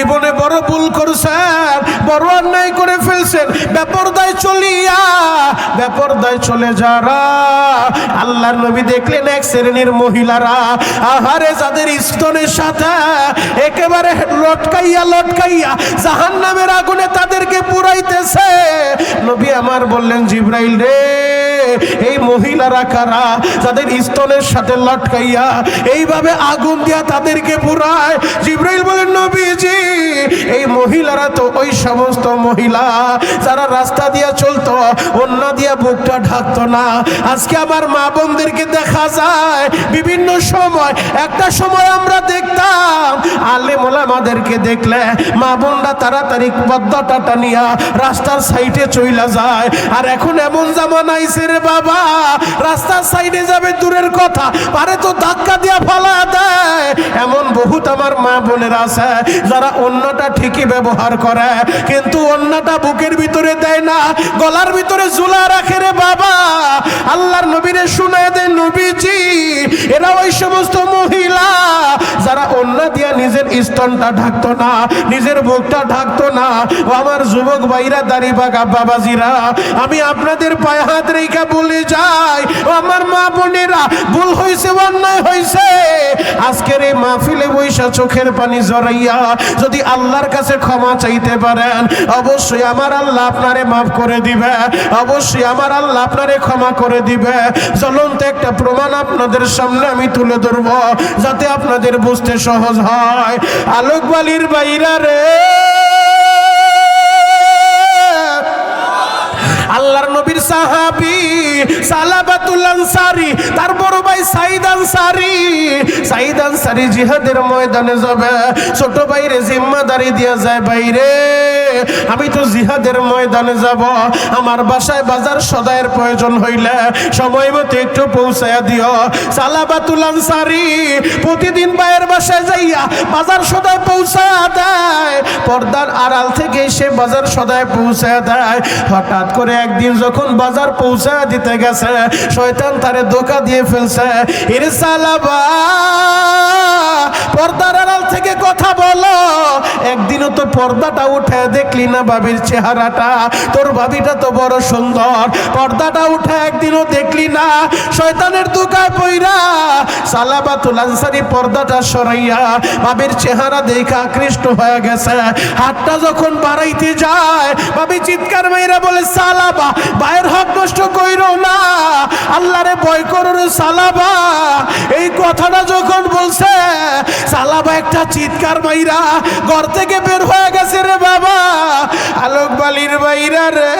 জীবনে বড় ভুল করছেন, বড় অন্যায় করে ফেলছেন। বেপরদায় চলে যারা আল্লাহর নবী দেখলেন এক শ্রেণীর মহিলারা আহারে যাদের স্তনের সাথে একেবারে লটকাইয়া জাহান্নামের আগুনে তাদেরকে পুরাইতেছে। নবী আমার বললেন, জিবরাইল রে, এই মহিলারা কারা যাদের স্তনের সাথে লটকাইয়া এইভাবে আগুন দিয়া তাদেরকে পুরায়? জিবরাইল বলেন, নবীজি, এই মহিলারা তো ওই সমস্ত মহিলা যারা রাস্তা দিয়া চলতো, ওন্না দিয়া বুকটা ঢাকতো না। আজকে আমার মা বোনদেরকে দেখা যায় বিভিন্ন সময়, একটা সময় আমরা দেখতাম আলেম ওলামাদেরকে দেখলে মা বোনরা তাড়াতাড়ি পর্দাটা টানিয়া রাস্তার সাইডে চইলা যায়। আর এখন এমন জামানা আইছে রে বাবা, রাস্তার সাইডে যাবে দূরের কথা, পারে তো ধাক্কা দিয়া ফালা দেয়। এমন বহুত আমার মা বোনের আছে যারা অন্যটা ঠিকই ব্যবহার করে, কিন্তু অন্যটা বুকের ভিতরে দেয় না, গলার ভিতরে ঝুলা রাখে রে বাবা। আল্লাহর নবীরে শুনায় দেন, নবীজি, এরা ওই সমস্ত মহিলা যারা অন্য দিয়া নিজের স্তনটা ঢাকতো না, নিজের বুকটা ঢাকতো না। ও আমার যুবক ভাইরা, দাড়ি বাগা বাবাজিরা, আমি আপনাদের পায়ে হাত রেখা বলে যাই, ও আমার মা বোনেরা, ভুল হয়েছে, অন্যায় হয়েছে। আজকের এই মাহফিলে বৈশা চোখের পানি জড়াইয়া যদি আল্লাহর কাছে ক্ষমা চাইতে পারেন, অবশ্যই আমার আল্লাহ আপনারে মাফ করে দিবে, অবশ্যই আমার আল্লাহ আপনারে ক্ষমা করে দিবে। জ্বলন্ত একটা প্রমাণ আপনাদের সামনে আমি তুলে ধরব যাতে আপনাদের বুঝতে সহজ হয়। আলোকবালির বাইরা রে, আল্লাহর নবীর সাহাবী সালাবাতুল আনসারী, তার বড় ভাই সাইদ আনসারী জিহাদের ময়দানে যাবে। ছোট ভাইরে জিম্মাদারি দিয়া যায়, বাইরে আমি তো জিহাদের ময়দানে যাব, আমার বাসায় বাজার সদায়ের প্রয়োজন হইলে সময় মতো একটু পৌঁছায়া দিও। সালাবাতুল আনসারী প্রতিদিন ভাইয়ের বাসায় যাইয়া বাজার সদায় পৌঁছায়া দেয়, পর্দার আড়াল থেকে সে বাজার সদায় পৌঁছায়া দেয়। হঠাৎ করে একদিন যখন বাজার পৌঁছায়া দিতে গেছে, শয়তান তারে ধোঁকা দিয়ে ফেলছে। এরে সালাবা, পর্দার আড়াল থেকে কথা বলো, একদিনও তো পর্দাটা উঠে দেখলি না ভাবির চেহারাটা, তোর ভাবিটা তো বড় সুন্দর, পর্দাটা উঠে একদিনও দেখলি না। শয়তানের ধোঁকায় পইরা সালাবাতুল আনসারী পর্দাটা সরাইয়া ভাবির চেহারা দেখে আকৃষ্ট হয়ে গেছে। হাতটা যখন বাড়াইতে যায়, ভাবি চিৎকার মাইরা বলে, সালাবা, ভাইয়ের হক নষ্ট কইরো না, আল্লাহরে ভয় করো রে সালাবা। এই কথাটা যখন বলছে, সালাবা একটা চিৎকার মাইরা ঘর থেকে বের হয়ে গেছে রে বাবা। আলোকবালির বাইরা রে,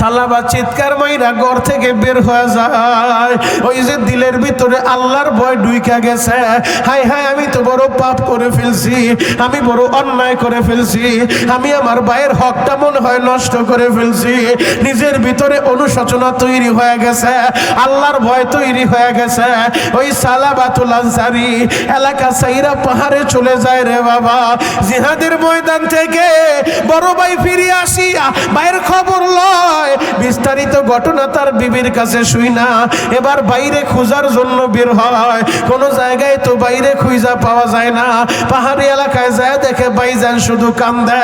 সালাবা চিৎকার মাইরা ঘর থেকে বের হয়ে যায়। ওই যে দিলের ভিতরে আল্লাহর ভয় ঢুইকা গেছে, হায় হায়, আমি তো বড় পাপ করে ফেলছি, আমি বড় অন্যায় করে ফেলছি, আমি আমার ভাইয়ের হকটা মনে হয় নষ্ট করে ফেলছি। নিজের ভিতরে অনুশোচনা তৈরি হয়ে গেছে, আল্লাহর ভয় তৈরি হয়ে গেছে। ওই সালাবাতুল আনসারী এলাকা সাইরা পাহাড়ে চলে যায় রে বাবা। জিহাদের ময়দান থেকে বড় ভাই ফিরে আসিয়া ভাইয়ের খবর লয়, বিস্তারিত ঘটনা তার বিবির কাছে শুই না। এবার বাইরে খোঁজার জন্য বের হয়, কোন জায়গায় তো বাইরে খুঁজা পাওয়া যায় না। পাহাড়ি এলাকায় যায়, দেখে ভাইজান শুধু কান্দে।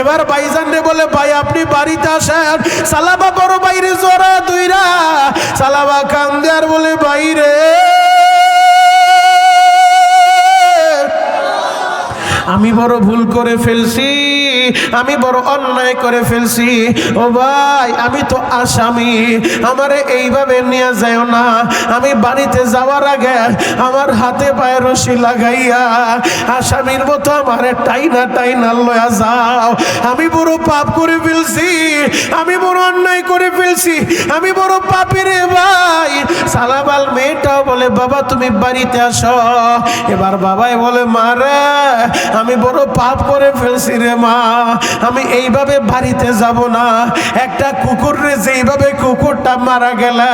এবার ভাইজান রে বলে, ভাই আপনি বাড়িতে আসেন। সালাবা বড় বাইরে জোরা দুইরা, সালাবা কান্দে আর বলে, বাইরে আমি বড় ভুল করে ফেলছি, আমি বড় অন্যায় করে ফেলছি। ও ভাই, আমি তো আসামি, আমারে এইভাবে নিয়ে যাও না। আমি বাড়িতে যাওয়ার আগে আমার হাতে পায়ে রশি লাগাইয়া আসামির মতো আমারে টাইনা টাইনা লয়া যাও। আমি বড় পাপ করে ফেলছি, আমি বড় অন্যায় করে ফেলছি, আমি বড় পাপী রে ভাই। সালাবাল মেয়েটাও বলে, বাবা তুমি বাড়িতে আসো। এবার বাবাই বলে, মা রে, আমি বড় পাপ করে ফেলছি রে মা, আমি এইভাবে বাড়িতে যাব না। একটা কুকুর রে যেইভাবে কুকুরটা মারা গেলে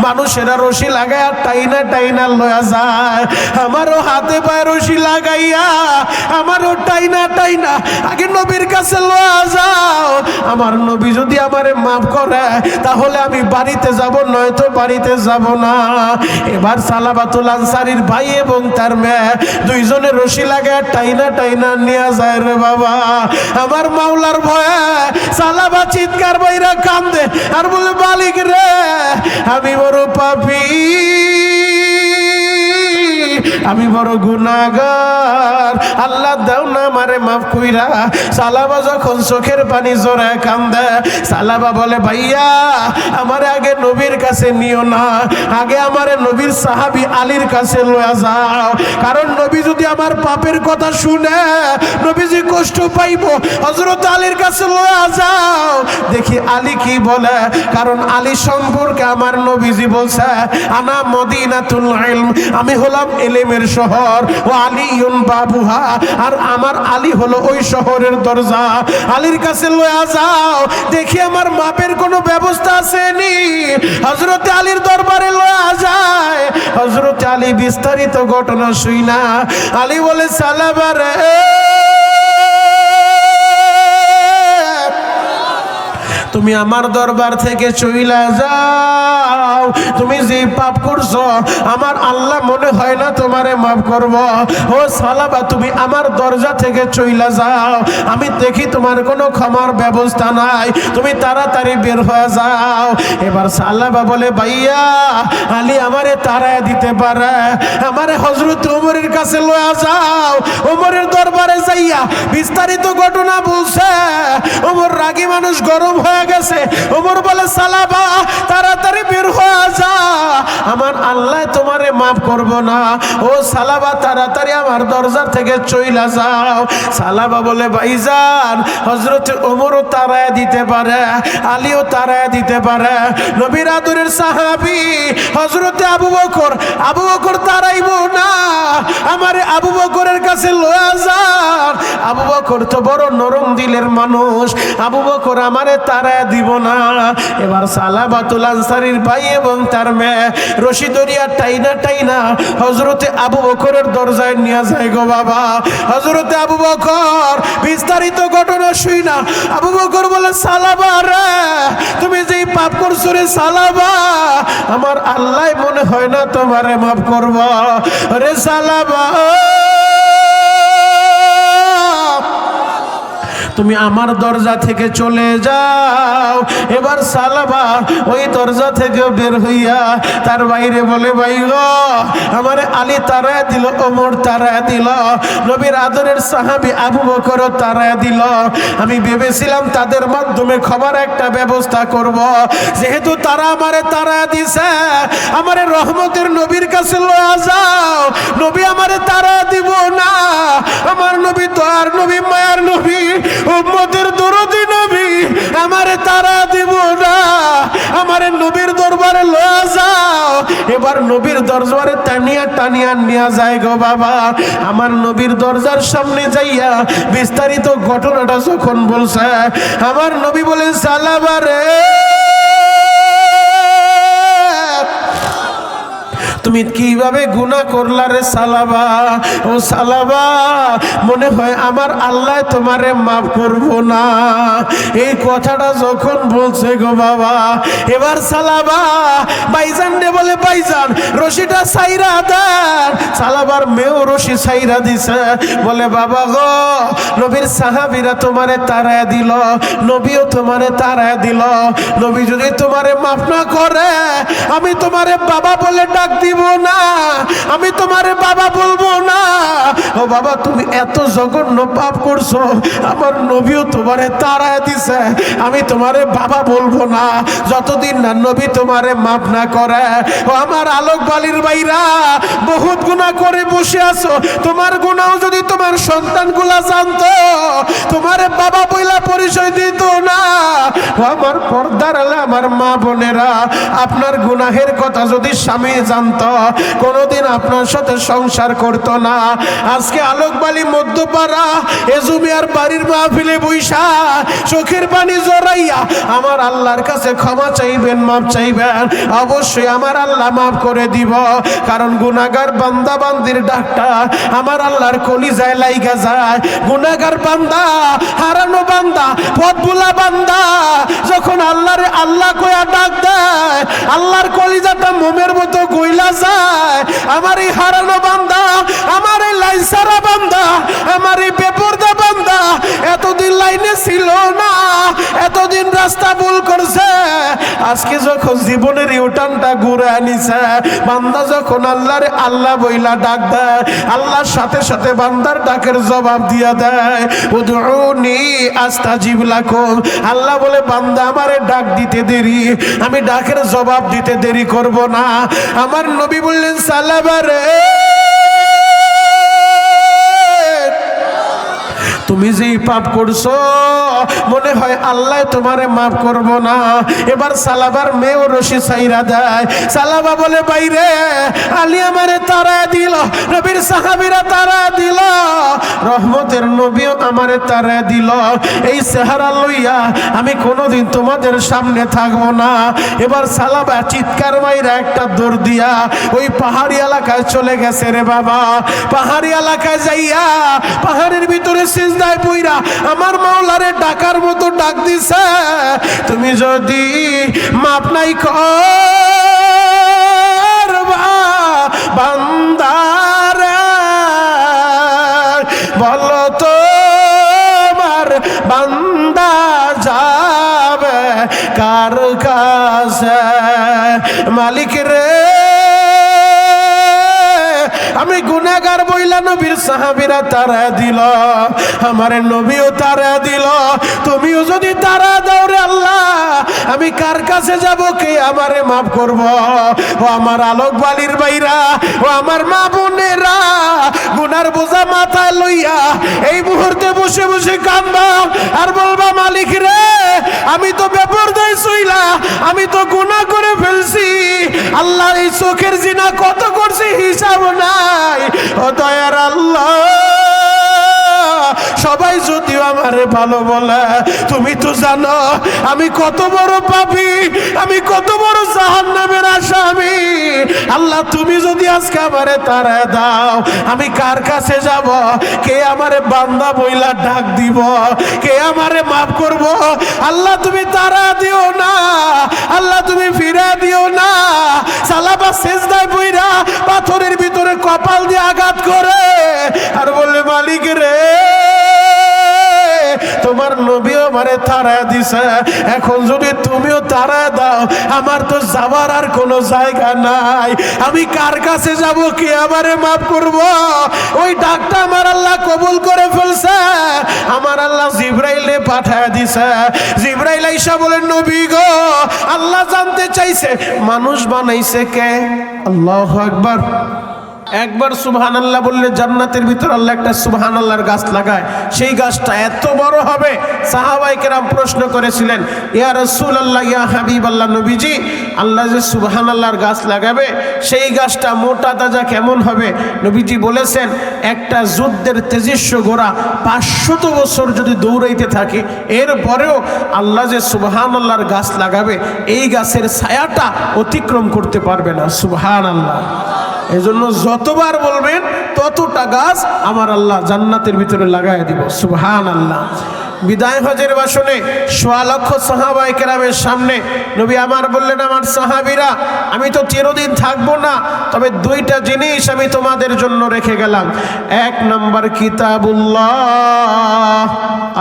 মানুষেরা রশি লাগায় টাইনা টাইনা লয়া যায়, আমারও হাতে পায়ে রশি লাগাইয়া আমারও টাইনা টাইনা আগে নবীর কাছে লয়া যাও। আমার নবী যদি আমারে মাফ করে তাহলে আমি বাড়িতে যাব, নয়তো বাড়িতে যাব না। এবার সালাবাতুল আনসারীর ভাই এবং তার মেয়ে দুইজনে রশি লাগে টাইনা টাইনা নিয়ে যায় রে বাবা। আমার মাওলার ভয়ে সালাবা চিৎকার বাইরা কান্দে আর বলে মালিক রে আমি বড় পাপী, আমি বড় গুনাহগার, আল্লাহ দাও না আমারে মাফ কইরা। সালাবা যখন চোখের পানি জোরে কান্দে, সালাবা বলে ভাইয়া আমারে আগে নবীর কাছে নিও না, আগে আমারে নবীর সাহাবী আলীর কাছে লয়া যাও। কারণ নবী যদি আমার পাপের কথা শুনে নবীজি কষ্ট পাইব, হযরত আলীর কাছে লয়া যাও দেখি আলী কি বলে। কারণ আলী সম্পর্কে আমার নবীজি বলছে আনা মদিনাতুল ইলম, আমি হলাম ইলমের শহর, ও আলীউন বাবুহা, আর আমার আলী হলো ওই শহরের দরজা। আলীর কাছে লয়া যাও দেখি আমার মাপের কোনো ব্যবস্থা আসেনি। হযরত আলীর দরবারে লয়া যায়, হযরত আলী বিস্তারিত ঘটনা শুইনা আলী বলে সালাবা রে তুমি আমার দরবার থেকে চইলা যাও, তুমি যে পাপ করছো আমার আল্লাহ মনে হয় না তোমারে মাফ করব। ও সালাবা তুমি আমার দরজা থেকে চইলা যাও, আমি দেখি তোমার কোনো ক্ষমার ব্যবস্থা নাই, তুমি তাড়াতাড়ি বের হয়ে যাও। এবার সালাবা বলে ভাইয়া আলী আমারে তাড়ায় দিতে পারে, আমারে হযরত ওমরের কাছে লয়া যাও। ওমরের দরবারে যাইয়া বিস্তারিত ঘটনা বলছে। ওমর রাগী মানুষ, গরম হয়ে গেছে। ওমর বলে সালাবা তাড়াতাড়ি বের হয়ে যা, আমার আল্লাহ তোমারে মাফ করব না। ও সালাবা তাড়াতাড়ি আমার দরজা থেকে চইলা যাও। সালাবা বলে ভাইজান হযরত ওমরও তাড়ায় দিতে পারে, আলীও তাড়ায় দিতে পারে, নবীর আদরের সাহাবী হযরত আবু বকর, আবু বকর তাড়াইব না, আমারে আবু বকরের কাছে লয়া যান। আবু বকর তো বড় নরম দিলের মানুষ, আবু বকর আমারে তাড়ায় দিব না। এবার সালাবাতুল আনসারীর ভাই এবং তার মেয়ে রশি দরিয়া টাইনা টাইনা হযরতে আবু বকরের দরজায় নিয়ে যায় গো বাবা। হযরতে আবু বকর বিস্তারিত ঘটনা শুইনা আবু বকর বলে সালাবা রে তুমি যেই পাপ করছো রে সালাবা, আমার আল্লাহ মনে হয় না তোমারে মাফ করব রে সালাবা। তুমি আমার দরজা থেকে চলে যাও। এবার সালাবা ওই দরজা থেকে বের হইয়া তার বাইরে বলে ভাই গো আমারে আলী তাড়ায় দিল, ওমর তাড়ায় দিল, নবীর আদরের সাহাবী আবু বকরও তাড়ায় দিল। আমি ভেবেছিলাম তাদের মাধ্যমে ক্ষমার একটা ব্যবস্থা করব, যেহেতু তারা আমারে তাড়ায় দিছে আমারে রহমতের নবীর কাছে লয়া যাও। নবী আমারে তাড়ায় দিব না, আমার নবী দয়ার নবী, মায়ার নবী, উম্মতের দরদি নবী, আমারে তারা দিব না, আমারে নবীর দরবারে লয়া যাও। এবার নবীর দরবারে টানিয়া টানিয়া নিয়ে যায় গো বাবা। আমার নবীর দরজার সামনে যাইয়া বিস্তারিত ঘটনাটা যখন বলছে, আমার নবী বলেন সালাবা রে তুমি কিভাবে গুনাহ করলা রে সালাবা। ও সালাবা মনে হয় আমার আল্লাহ তোমারে মাফ করব না। এই কথাটা যখন বলছে গো বাবা, এবার সালাবা ভাইজান রে বলে ভাইজান রশিটা ছাইরা দেন। সালাবার মেয়েও রশি ছাইরা দিছে, বলে বাবা গো নবীর সাহাবীরা তোমারে তাড়ায় দিল, নবীও তোমারে তাড়ায় দিল, নবী যদি তোমারে মাফ না করে আমি তোমারে বাবা বলে ডাক দিব না, আমি তোমারে বাবা বলবো না। ও বাবা তুমি এত জঘন্য পাপ করছো, আমার নবীও তোমারে তাড়ায় দিছে, আমি তোমারে বাবা বলবো না যতদিন না নবী তোমারে মাফ না করে। ও আমার আলোক বালির ভাইরা বহুত গুনাহ করে বসে আছো, তোমার গুনাহ যদি তোমার সন্তানগুলা জানতো তোমারে বাবা বইলা পরিচয় দিত না। ও আমার পর্দার আলে আমার মা বোনেরা, আপনার গুনাহের কথা যদি স্বামী জানতো কোনোদিন আপনার সাথে সংসার করতো না। আজকে আজকে আলোকবালি মধ্যপাড়া এজুমিয়ার বাড়ির মাহফিলে বৈশা চোখের পানি জড়াইয়া আমার আল্লাহর কাছে ক্ষমা চাইবেন, মাপ চাইবেন। অবশ্যই আমার আল্লাহ মাফ করে দিব, কারণ গুনাহগার বান্দা বান্দির ডাকটা আমার আল্লাহর কলিজায় লাইগা যায়। গুনাহগার বান্দা, হারানো বান্দা, পথভুলা বান্দা যখন আল্লাহরে আল্লাহ কইয়া ডাক দেয়, আল্লাহর কলিজাটা মোমের মতো গইলা যায়। আমার এই হারানো বান্দা, আমার এই লাইসারা বান্দা, আমার এই বেপরদা বান্দা এতদিন লাইনে ছিল না, এতদিন রাস্তা ভুল করছে, আজকে যখন জীবনের ইউটার্নটা ঘুরে আনিছে, বান্দা যখন আল্লাহরে আল্লাহ বইলা ডাক দেয়, আল্লাহর সাথে সাথে বান্দার ডাকের জবাব দিয়া দেয়। উদউনি আস্তাজিব লাকুম। আল্লাহ বলে বান্দা আমারে ডাক দিতে দেরি, আমি ডাকের জবাব দিতে দেরি করব না। আমার নবী বললেন সালাবারে, তুমি যেই পাপ করছো মনে হয় আল্লাহ তোমারে মাফ করব না। এবার সালাবার মেয়েও রশি ছাইরা দেয়। সালাবা বলে বাইরে আলী আমারে তারা দিল, নবীর সাহাবীরা তারা দিল, রহমতের নবীও আমারে তারা দিল। এই চেহারা লইয়া আমি কোনোদিন তোমাদের সামনে থাকবো না। এবার সালাবা চিৎকার মাইরা একটা দৌড় দিয়া ওই পাহাড়ি এলাকায় চলে গেছে রে বাবা। পাহাড়ি এলাকায় যাইয়া পাহাড়ের ভিতরে সিজদায় পইরা আমার মাওলারে ডাকার মতো ডাক দিছে, তুমি যদি মাপ নাই করবা বান্দারে, বলো তো আমার বান্দা যাবে কার কাছে? মালিক রে, আমি গুনাহগার বইলা নবীর সাহাবীরা তারা দিল, আমার নবীও তারা দিল, তুমিও যদি তারা দাও রে আল্লাহ, আমি কার কাছে যাব? কে আমারে মাফ করব? ও আমার আলোক বালির বাইরা, ও আমার মা বোনেরা, গুনার বোঝা মাথায় লইয়া এই মুহূর্তে বসে বসে কাঁদবা আর বলবা মালিক রে, আমি তো বেপরদাই ছিলা, আমি তো গুনাহ করে ফেলছি আল্লাহ, এই চোখের জিনা কত করছি হিসাব নাই। ও দয়ার আল্লাহ, সবাই যদিও আমারে ভালো বলে, তুমি তো জানো আমি কত বড় পাপী, আমি কত বড় জাহান্নামের আসামি। আল্লাহ তুমি যদি আজকে আমারে তারা দাও, আমি কার কাছে যাব? কে আমারে বান্দা বইলা ডাক দিব? কে আমারে মাফ করব? আল্লাহ তুমি তারা দিও না, আল্লাহ তুমি ফিরা দিও না। সালাবা সিজদায় পইরা পাথরের ভিতরে কপাল দিয়ে আঘাত করে আর বলে মালিক রে, তোমার নবী আমারে তারা দিছে, এখন যদি তুমিও তারা দাও আমার তো যাবার আর কোনো জায়গা নাই। আমি কার কাছে যাব? কে আমারে মাফ করব? ওই ডাকটা আমার আল্লাহ কবুল করে ফেলছে। আমার আল্লাহ জিবরাইলে পাঠায় দিছে। জিবরাইল আইসা বলেন নবী গো, আল্লাহ জানতে চাইছে মানুষ বানাইছে কে? আল্লাহু আকবার। একবার সুবহানাল্লাহ বললে জান্নাতের ভিতর আল্লাহ একটা সুবহানাল্লাহর গাছ লাগায়, সেই গাছটা এত বড় হবে। সাহাবায়ে কেরাম প্রশ্ন করেছিলেন, ইয়া রাসূলুল্লাহ, ইয়া হাবিবাল্লাহ, নবীজি আল্লাহ যে সুবহানাল্লাহর গাছ লাগাবে সেই গাছটা মোটা তাজা কেমন হবে? নবীজি বলেছেন, একটা যুদ্ধের তেজস্ব ঘোড়া 500 বছর যদি দৌড়াইতে থাকে এরপরেও আল্লাহ যে সুবহানাল্লাহর গাছ লাগাবে এই গাছের ছায়াটা অতিক্রম করতে পারবে না। সুবহানাল্লাহ। এজন্য যতবার বলবেন ততটা গাছ আমার আল্লাহ জান্নাতের ভিতরে লাগায় দিব। সুবহানাল্লাহ। বিদায় হজের ভাষণে 1.25 লক্ষ সাহাবায়ে কেরামের সামনে নবী আমার বললেন, আমার সাহাবীরা, আমি তো চিরদিন থাকবো না, তবে 2টা জিনিস আমি তোমাদের জন্য রেখে গেলাম। 1 নম্বর কিতাবুল্লাহ,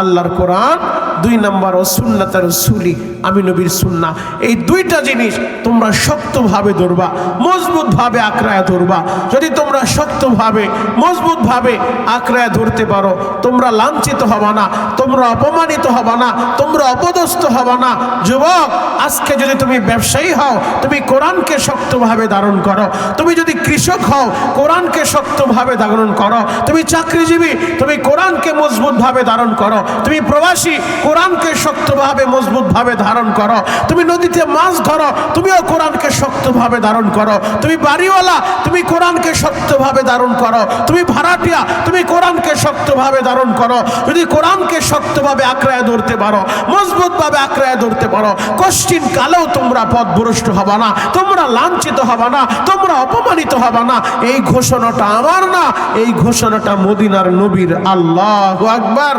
আল্লাহর কোরআন, 2 নম্বর ও সুন্নাত রাসূলি, আমি নবীর সুন্নাহ। এই 2টা জিনিস তোমরা শক্তভাবে ধরবা, মজবুতভাবে আঁকড়ায় ধরবা। যদি তোমরা শক্তভাবে মজবুতভাবে আঁকড়ায় ধরতে পারো, তোমরা লাঞ্ছিত হবা না, তোমরা অপমানিত হবা না, তোমরা অপদস্থ হবা না। যুবক, আজকে যদি তুমি ব্যবসায়ী হও, তুমি কোরআনকে শক্তভাবে ধারণ করো। তুমি যদি কৃষক হও, কোরআনকে শক্তভাবে ধারণ করো। তুমি চাকরিজীবী, তুমি কোরআনকে মজবুতভাবে ধারণ করো। তুমি প্রবাসী, কোরআনকে শক্তভাবে মজবুতভাবে ধারণ করো। তুমি নদীতে মাছ ধরো, তুমিও কোরআনকে শক্তভাবে ধারণ করো। তুমি বাড়িওয়ালা, তুমি কোরআনকে শক্তভাবে ধারণ করো। তুমি ভাড়াটিয়া, তুমি কোরআনকে শক্তভাবে ধারণ করো। যদি কোরআনকে শক্তভাবে আঁকড়ায় ধরতে পারো, মজবুতভাবে আঁকড়ায় ধরতে পারো, কষ্টিন কালেও তোমরা পথভ্রষ্ট হবে না, তোমরা লাঞ্ছিত হবে না, তোমরা অপমানিত হবে না। এই ঘোষণাটা আমার না, এই ঘোষণাটা মদিনার নবীর। আল্লাহু আকবার।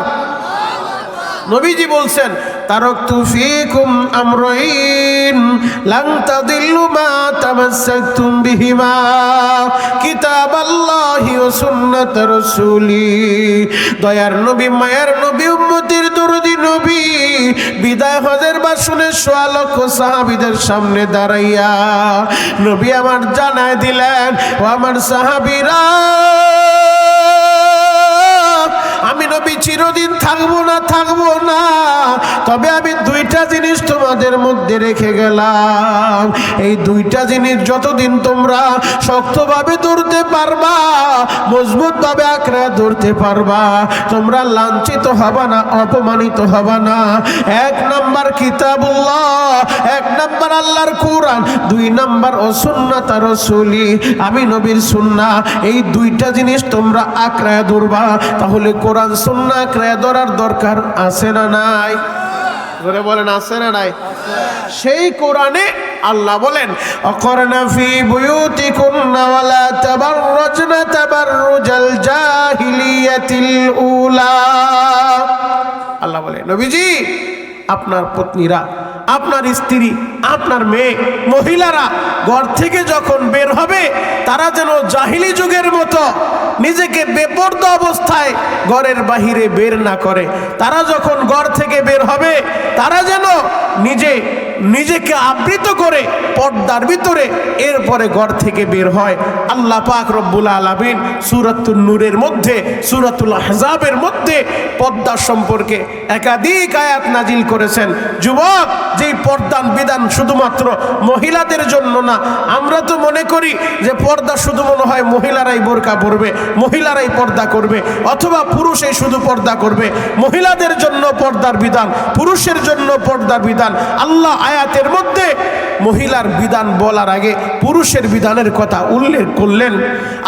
নবীজি বলছেন, তারাকতু ফীকুম আমরাইন লান তাদিল্লু মা তামাসসাকতুম বিহিমা কিতাবাল্লাহি ওয়া সুন্নাত রাসূলি। দয়ার নবী, মায়ার নবী, উম্মতের দরদি নবী বিদায় হজের ভাষণে সোয়া লক্ষ সাহাবীদের সামনে দাঁড়াইয়া নবী আমার জানায় দিলেন, ও আমার সাহাবীরা, আমি নবী চিরদিন থাকবো না, তবে আমি দুইটা জিনিস তোমাদের মধ্যে রেখে গেলাম। এই দুইটা জিনিস যতদিন তোমরা শক্তভাবে ধরতে পারবা, মজবুতভাবে আঁকড়ে ধরতে পারবা, তোমরা লাঞ্ছিত হবা না, অপমানিত হবা না। এক নাম্বার কিতাবুল্লাহ, এক নাম্বার আল্লাহর কোরআন, দুই নাম্বার ও সুন্নাত রাসূলি, আমি নবীর সুন্নাহ। এই দুইটা জিনিস তোমরা আঁকড়ে ধরবা। তাহলে কোরআন সুন্নাহ আঁকড়ে ধরার দরকার আছে না নাই? ধরে বলেন, আছে না নাই? সেই কোরআনে আল্লাহ বলেন, অকরনা ফি বুয়ুতিকুন্না ওয়ালা তাবাররাজনা তাবাররুজাল জাহিলিয়াতিল উলা। আল্লাহ বলে, নবীজি আপনার পত্নীরা, আপনার স্ত্রী, আপনার মেয়ে, মহিলারা ঘর থেকে যখন বের হবে তারা যেন জাহিলি যুগের মতো নিজেকে বেপরদা অবস্থায় ঘরের বাহিরে বের না করে। তারা যখন ঘর থেকে বের হবে তারা যেন নিজেকে আবৃত করে পর্দার ভিতরে এরপরে ঘর থেকে বের হয়। আল্লাহ পাক রব্বুল আলামিন সূরাতুন নূরের মধ্যে, সূরাতুল আহজাবের মধ্যে পর্দা সম্পর্কে একাধিক আয়াত নাজিল করেছেন। যুবক, যেই পর্দার বিধান শুধুমাত্র মহিলাদের জন্য না। আমরা তো মনে করি যে পর্দা শুধু মনে হয় মহিলারাই বোরকা পরবে, মহিলারাই পর্দা করবে, অথবা পুরুষই শুধু পর্দা করবে। মহিলাদের জন্য পর্দার বিধান, পুরুষের জন্য পর্দার বিধান। আল্লাহ আয়াতের মধ্যে মহিলার বিধান বলার আগে পুরুষের বিধানের কথা উল্লেখ করলেন।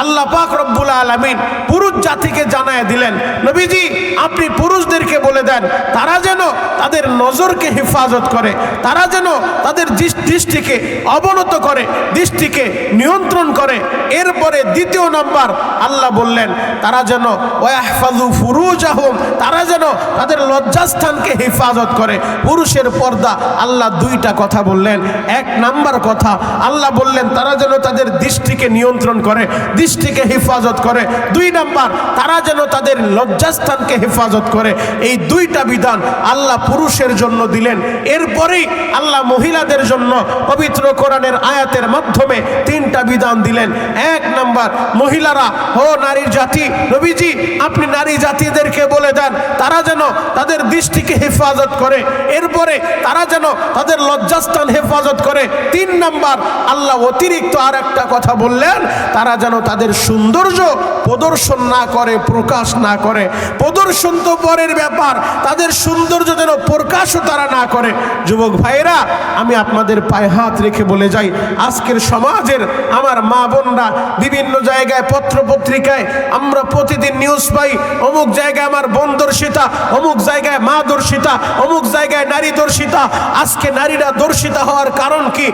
আল্লাহ পাক রব্বুল আলামিন পুরুষ জাতিকে জানায় দিলেন, নবীজি আপনি পুরুষদেরকে বলে দেন তারা যেন তাদের নজরকে হেফাজত করে, তারা যেন তাদের দৃষ্টিকে অবনত করে, দৃষ্টিকে নিয়ন্ত্রণ করে। এরপরে দ্বিতীয় নাম্বার আল্লাহ বললেন তারা যেন ওয়াহফাযু ফুরুজাহুম, তারা যেন তাদের লজ্জাস্থানকে হেফাজত করে। পুরুষের পর্দা আল্লাহ দুইটা কথা বললেন। এক নাম্বার কথা আল্লাহ বললেন তারা যেন তাদের দৃষ্টিকে নিয়ন্ত্রণ করে, দৃষ্টিকে হেফাজত করে। দুই নাম্বার তারা যেন তাদের লজ্জাস্থানকে হেফাজত করে। এই দুইটা বিধান আল্লাহ পুরুষের জন্য দিলেন। এরপরেই আল্লাহ মহিলাদের জন্য পবিত্র কোরআনের আয়াতের মাধ্যমে তিনটা বিধান দিলেন। এক নাম্বার, মহিলারা ও নারীর জাতি, নবীজি আপনি নারী জাতিদেরকে বলে দেন তারা যেন তাদের দৃষ্টিকে হেফাজত করে, এরপরে তারা যেন তাদের লজ্জাস্থান হেফাজত করে। তিন নাম্বার আল্লাহ অতিরিক্ত আর একটা কথা বললেন, তারা যেন তাদের সৌন্দর্য প্রদর্শন না করে, প্রকাশ না করে। প্রদর্শন তো পরের ব্যাপার, তাদের সৌন্দর্য যেন প্রকাশও তারা না করে। যুবক ভাইরা, আমি আপনাদের পায়ে হাত রেখে বলে যাই, আজকের সমাজের আমার মা বোনরা বিভিন্ন জায়গায় পত্র পত্রিকায় আমরা প্রতিদিন নিউজ পাই, অমুক জায়গায় আমার বোন দর্শিতা, অমুক জায়গায় মা দর্শিতা, অমুক জায়গায় নারী দর্শিতা। আজকে নারীরা দর্শিতা হওয়ার কারণ কি?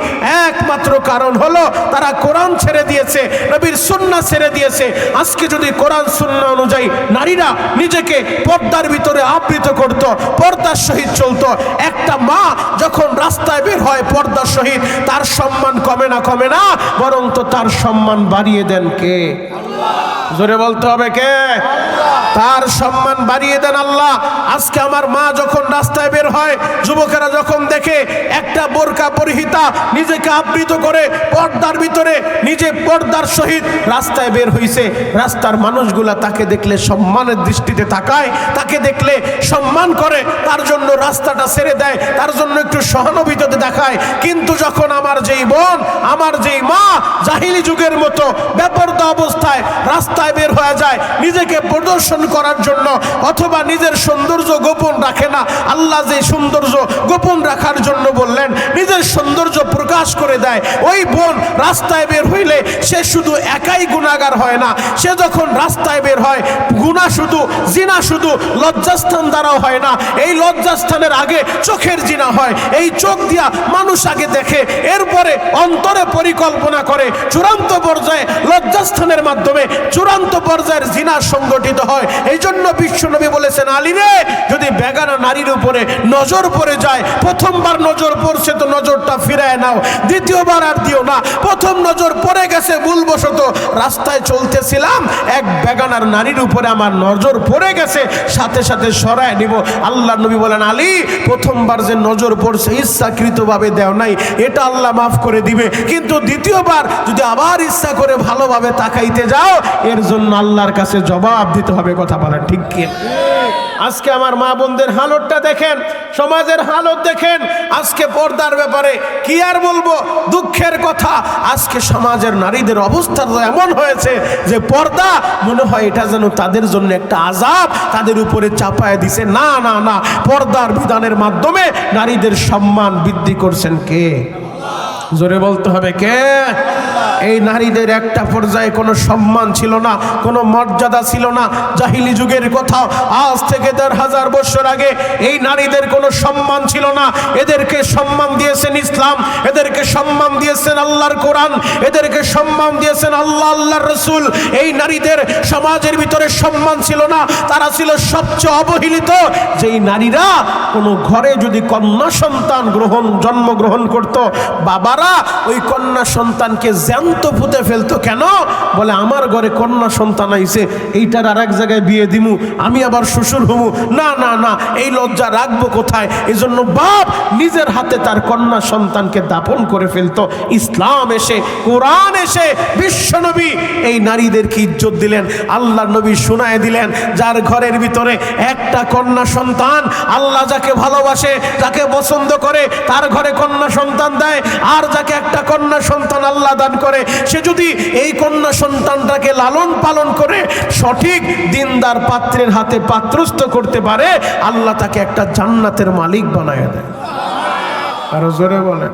একমাত্র কারণ হলো তারা কোরআন ছেড়ে দিয়েছে, নবীর সুন্নাহ ছেড়ে দিয়েছে। আজকে যদি কোরআন সুন্নাহ অনুযায়ী নারীরা নিজেকে পর্দার ভিতরে আবৃত করত, পর্দার সহিত চলতো, একটা মা যখন রাস্তায় বের হয় পর্দার সহিত, তার সম্মান কমে না, বরং তো তার সম্মান বাড়িয়ে দেন কে? জোরে বলতে হবে কে? তার সম্মান বাড়িয়ে দেন আল্লাহ। আজকে আমার মা যখন রাস্তায় বের হয়, যুবকেরা যখন দেখে একটা বোরকা পরিহিতা নিজেকে আবৃত করে পর্দার ভিতরে, নিজে পর্দার সহিত রাস্তায় বের হইছে, রাস্তার মানুষগুলা তাকে দেখলে সম্মানের দৃষ্টিতে তাকায়, তাকে দেখলে সম্মান করে, তার জন্য রাস্তাটা ছেড়ে দেয়, তার জন্য একটু সহানুভূতি দেখায়। কিন্তু যখন আমার যেই বোন, আমার যেই মা জাহিলি যুগের মতো বেপরদা অবস্থায় রাস্তায় বের হয়ে যায়, নিজেকে প্রদর্শন প্রদর্শন করার জন্য অথবা নিজের সৌন্দর্য গোপন রাখে না। আল্লাহ যে সৌন্দর্য গোপন রাখার জন্য বললেন, নিজের সৌন্দর্য প্রকাশ করে দেয়। ওই বোন রাস্তায় বের হইলে সে শুধু একাই গুনাহগার হয় না, সে যখন রাস্তায় বের হয় গুনাহ শুধু, জিনা শুধু লজ্জাস্থান দ্বারাও হয় না, এই লজ্জাস্থানের আগে চোখের জিনা হয়। এই চোখ দিয়া মানুষ আগে দেখে, এরপরে অন্তরে পরিকল্পনা করে, চূড়ান্ত পর্যায়ে লজ্জাস্থানের মাধ্যমে চূড়ান্ত পর্যায়ের জিনা সংগঠিত হয়। এই জন্য বিশ্বনবী বলেছেন, আলী রে, যদি বেগানা নারীর উপরে নজর পড়ে যায়, প্রথমবার নজর পড়ছে তো নজরটা ফিরায় নাও, দ্বিতীয়বার আর দিও না। প্রথম নজর পড়ে গেছে ভুলবশত, রাস্তায় চলতেছিলাম, এক বেগানার নারীর উপরে আমার নজর পড়ে গেছে, সাথে সাথে সরায় নিব। আল্লাহ নবী বলেন, আলী, প্রথমবার যে নজর পড়ছে ইচ্ছাকৃতভাবে দেও নাই, এটা আল্লাহ মাফ করে দিবে, কিন্তু দ্বিতীয়বার যদি আবার ইচ্ছা করে ভালোভাবে তাকাইতে যাও, এর জন্য আল্লাহর কাছে জবাব দিতে হবে। কথা বলেন ঠিক কি? আজকে আমার মা বোনদের হালতটা দেখেন, সমাজের হালত দেখেন। আজকে পর্দার ব্যাপারে কি আর বলবো, দুঃখের কথা। আজকে সমাজের নারীদের অবস্থা তো এমন হয়েছে যে পর্দা মনে হয় এটা যেন তাদের জন্য একটা আযাব, তাদের উপরে চাপায় দিছে। না না না, পর্দার বিধানের মাধ্যমে নারীদের সম্মান বৃদ্ধি করছেন কে? জোরে বলতে হবে কে? এই নারীদের একটা পর্যায়ে কোনো সম্মান ছিল না, কোনো মর্যাদা ছিল না। জাহিলি যুগের কথা, আজ থেকে ১,৫০০ বছর আগে এই নারীদের কোনো সম্মান ছিল না। এদেরকে সম্মান দিয়েছেন ইসলাম, এদেরকে সম্মান দিয়েছেন আল্লাহর কোরআন, এদেরকে সম্মান দিয়েছেন আল্লাহ, আল্লাহর রসুল। এই নারীদের সমাজের ভিতরে সম্মান ছিল না, তারা ছিল সবচেয়ে অবহেলিত। যেই নারীরা কোনো ঘরে যদি কন্যা সন্তান জন্মগ্রহণ করত, বাবারা ওই কন্যা সন্তানকে জ্যান্ত পুঁতে ফেলতো। কেন? বলে আমার ঘরে কন্যা সন্তান আইছে, এইটার আর এক জায়গায় বিয়ে দিমু, আমি আবার শ্বশুর হমু। না না না, এই লজ্জা রাখবো কোথায়? এজন্য বাপ নিজের হাতে তার কন্যা সন্তানকে দাফন করে ফেলতো। ইসলাম এসে, কোরআন এসে, বিশ্বনবী এই নারীদেরকে ইজ্জত দিলেন। আল্লাহ নবী শোনায় দিলেন, যার ঘরের ভিতরে একটা কন্যা সন্তান, আল্লাহ যাকে ভালোবাসে, যাকে পছন্দ করে, তার ঘরে কন্যা সন্তান দেয়। আর যাকে একটা কন্যা সন্তান আল্লাহ দান করে, সে যদি এই কন্যা সন্তানটাকে লালন পালন করে সঠিক দিনদার পাত্রের হাতে পাত্রস্থ করতে পারে, আল্লাহ তাকে একটা জান্নাতের মালিক বানায় দেয়। আরো জোরে বলে।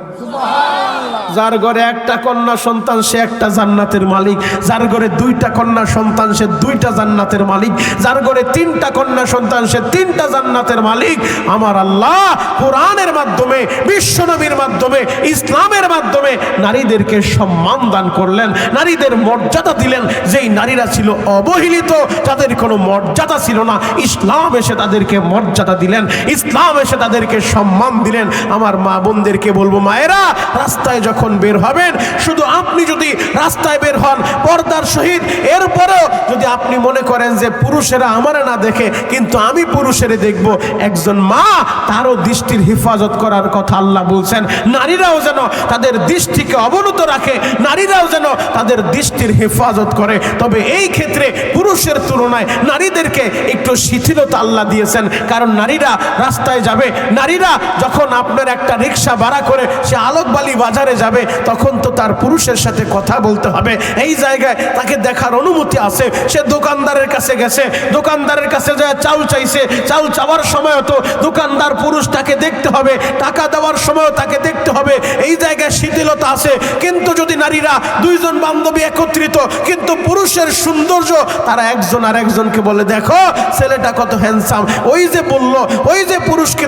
যার ঘরে একটা কন্যা সন্তান সে একটা জান্নাতের মালিক, যার ঘরে দুইটা কন্যা সন্তান সে দুইটা জান্নাতের মালিক, যার ঘরে তিনটা কন্যা সন্তান সে তিনটা জান্নাতের মালিক। আমার আল্লাহ কোরআনের মাধ্যমে, বিশ্বনবীর মাধ্যমে, ইসলামের মাধ্যমে নারীদেরকে সম্মান দান করলেন, নারীদের মর্যাদা দিলেন। যেই নারীরা ছিল অবহেলিত, যাদের কোনো মর্যাদা ছিল না, ইসলাম এসে তাদেরকে মর্যাদা দিলেন, ইসলাম এসে তাদেরকে সম্মান দিলেন। আমার মা বোনদেরকে বলবো, মায়েরা, রাস্তায় যখন বের হবেন, শুধু আপনি যদি রাস্তায় বের হন পর্দার সহিত, এরপরেও যদি আপনি মনে করেন যে পুরুষেরা আমারে না দেখে কিন্তু আমি পুরুষেরে দেখব, একজন মা তারও দৃষ্টির হেফাজত করার কথা আল্লাহ বলছেন। নারীরাও যেন তাদের দৃষ্টিকে অবনত রাখে, নারীরাও যেন তাদের দৃষ্টির হেফাজত করে। তবে এই ক্ষেত্রে পুরুষের তুলনায় নারীদেরকে একটু শিথিলতা আল্লাহ দিয়েছেন, কারণ নারীরা রাস্তায় যাবে, নারীরা যখন আপনার একটা রিক্সা ভাড়া করে সে আলোকবালি বাজারে যাবে, তখন তো তার পুরুষের সাথে কথা বলতে হবে। এই জায়গায় তাকে দেখার অনুমতি আছে। সে দোকানদারের কাছে গেছে, দোকানদারের কাছে যায় চাউল চাইছে, চাউল চাওয়ার সময় তো দোকানদার পুরুষ তাকে দেখতে হবে, টাকা দেওয়ার সময় তাকে দেখতে হবে। এই জায়গায় শিথিলতা আছে। কিন্তু যদি নারীরা দুইজন বান্ধবী একত্রিত, কিন্তু পুরুষের সৌন্দর্য, তারা একজন আর একজনকে বলে, দেখো ছেলেটা কত হ্যান্ডসাম, ওই যে বললো, ওই যে পুরুষকে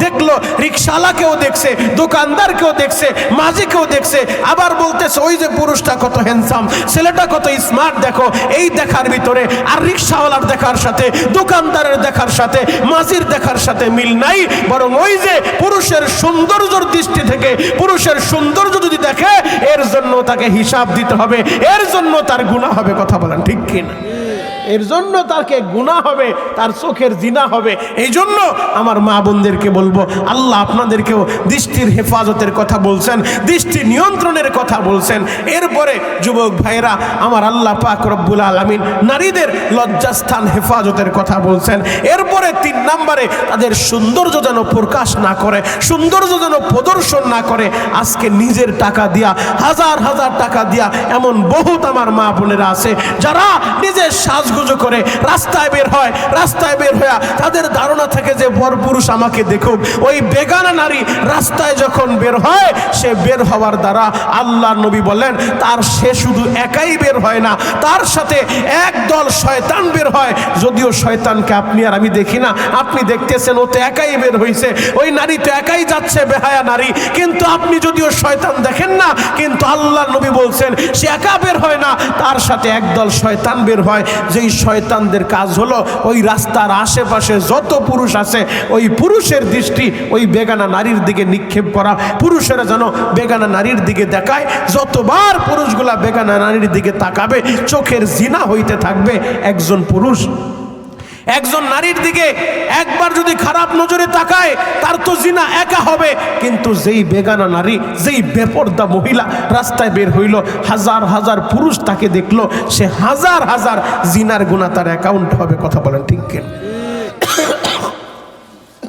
দেখলো, রিক্সাওয়ালাকেও দেখছে, দোকানদারকেও দেখছে, মাঝিকেও দেখছে, আবার বলতেছে ওই যে পুরুষটা কত হ্যান্ডসাম, ছেলেটা কত স্মার্ট। দেখো, এই দেখার ভিতরে আর রিক্সাওয়ালার দেখার সাথে, দোকানদারের দেখার সাথে, মাঝির দেখার সাথে মিল নাই। বরং ওই যে পুরুষের সৌন্দর্যের দৃষ্টি থেকে পুরুষের সৌন্দর্য যদি দেখে, এর জন্য তাকে হিসাব দিতে হবে, এর জন্য তার গুনাহ হবে। কথা বলেন ঠিক কিনা? এর জন্য তাকে গুনাহ হবে, তার চোখের জিনা হবে। এই জন্য আমার মা বোনদেরকে বলবো, আল্লাহ আপনাদেরকেও দৃষ্টির হেফাজতের কথা বলছেন, দৃষ্টি নিয়ন্ত্রণের কথা বলছেন। এরপরে যুবক ভাইরা, আমার আল্লাহ পাক রব্বুল আলামিন নারীদের লজ্জাস্থান হেফাজতের কথা বলছেন। এরপরে 3 নম্বরে তাদের সৌন্দর্য যেন প্রকাশ না করে, সৌন্দর্য যেন প্রদর্শন না করে। আজকে নিজের টাকা দিয়া, হাজার হাজার টাকা দিয়া এমন বহুত আমার মা বোনেরা আছে যারা নিজের সাজ সাজগুজো করে রাস্তায় বের হয়। রাস্তায় বের হয়ে তাদের ধারণা থাকে যে পরপুরুষ আমাকে দেখুক। ওই বেগানা নারী রাস্তায় যখন বের হয়, সে বের হওয়ার দ্বারা আল্লাহ নবী বলেন সে শুধু একাই বের হয় না, তার সাথে একদল শয়তান বের হয়। যদিও শয়তানকে আপনি আর আমি দেখি না, আপনি দেখতেছেন ও তো একাই বের হয়েছে, ওই নারী তো একাই যাচ্ছে, বেহায়া নারী, কিন্তু আপনি যদিও শয়তান দেখেন না, কিন্তু আল্লাহ নবী বলছেন সে একা বের হয় না, তার সাথে একদল শয়তান বের হয়। যেই শয়তানদের কাজ হলো ওই রাস্তার আশেপাশে যত পুরুষ আছে ওই পুরুষের দৃষ্টি ওই বেগানা নারীর দিকে নিক্ষেপ করা। পুরুষেরা যেন বেগানা নারীর দিকে দেখায়, যতবার পুরুষগুলা বেগানা নারীর দিকে তাকাবে চোখের জিনা হইতে থাকবে। একজন পুরুষ একজন নারীর দিকে একবার যদি খারাপ নজরে তাকায় তার তো জিনা একা হবে, কিন্তু যেই বেগানা নারী, যেই বেপরদা মহিলা রাস্তায় বের হইল, হাজার হাজার পুরুষ তাকে দেখলো, সে হাজার হাজার জিনার গুনাহ তার অ্যাকাউন্ট হবে। কথা বলেন ঠিক কেন?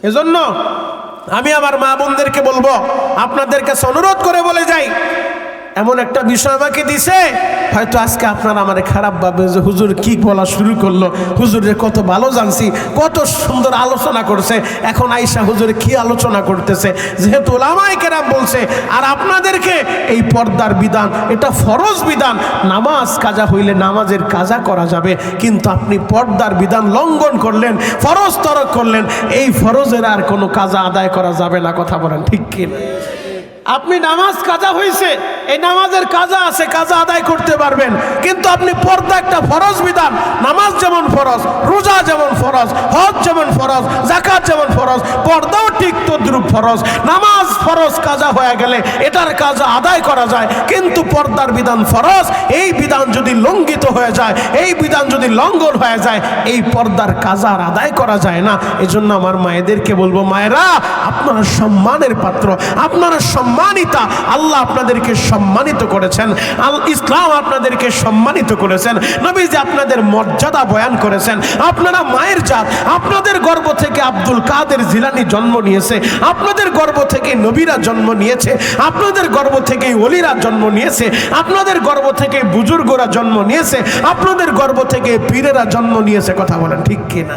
এজন্য আমি আমার মা বোনদেরকে বলবো, আপনাদের কাছে অনুরোধ করে বলে যাই, এমন একটা বিষয় আমাকে দিছে, হয়তো আজকে আপনারা আমার খারাপ ভাবে যে হুজুর কি বলা শুরু করলো, হুজুরের কত ভালো জানছি, কত সুন্দর আলোচনা করছে, এখন আইসা হুজুর কি আলোচনা করতেছে, যেহেতু ওলামায়ে কেরাম বলছে। আর আপনাদেরকে এই পর্দার বিধান, এটা ফরজ বিধান। নামাজ কাজা হইলে নামাজের কাজা করা যাবে, কিন্তু আপনি পর্দার বিধান লঙ্ঘন করলেন, ফরজ তরক করলেন, এই ফরজের আর কোনো কাজা আদায় করা যাবে না। কথা বলেন ঠিক কি না? আপনি নামাজ কাজা হয়েছে, এই নামাজের কাজা আছে, কাজা আদায় করতে পারবেন, কিন্তু আপনি পর্দা একটা ফরজ বিধান। নামাজ যেমন ফরজ, রোজা যেমন ফরজ, হজ যেমন ফরজ, যাকাত যেমন ফরজ, পর্দাও ঠিক তদ্রূপ ফরজ। নামাজ ফরজ কাজা হয়ে গেলে এটার কাজা আদায় করা যায়, কিন্তু পর্দার বিধান ফরজ, এই বিধান যদি লঙ্ঘিত হয়ে যায়, এই বিধান যদি লঙ্ঘন হয়ে যায়, এই পর্দার কাজা আর আদায় করা যায় না। এজন্য আমার মায়েদেরকে বলবো, মায়েরা আপনারা সম্মানের পাত্র, আপনারা সম্মানিতা, আল্লাহ আপনাদেরকে সম্মানিত করেছেন, ইসলাম আপনাদেরকে সম্মানিত করেছেন, নবীজি আপনাদের মর্যাদা বয়ান করেছেন। আপনারা মায়ের জাত, আপনাদের গর্ভ থেকে আব্দুল কাদের জিলানী জন্ম নিয়েছে, আপনাদের গর্ভ থেকে নবীরা জন্ম নিয়েছে, আপনাদের গর্ভ থেকে ওলিরা জন্ম নিয়েছে, আপনাদের গর্ভ থেকে বুজুর্গরা জন্ম নিয়েছে, আপনাদের গর্ভ থেকে পীরেরা জন্ম নিয়েছে। কথা বলেন ঠিক কিনা?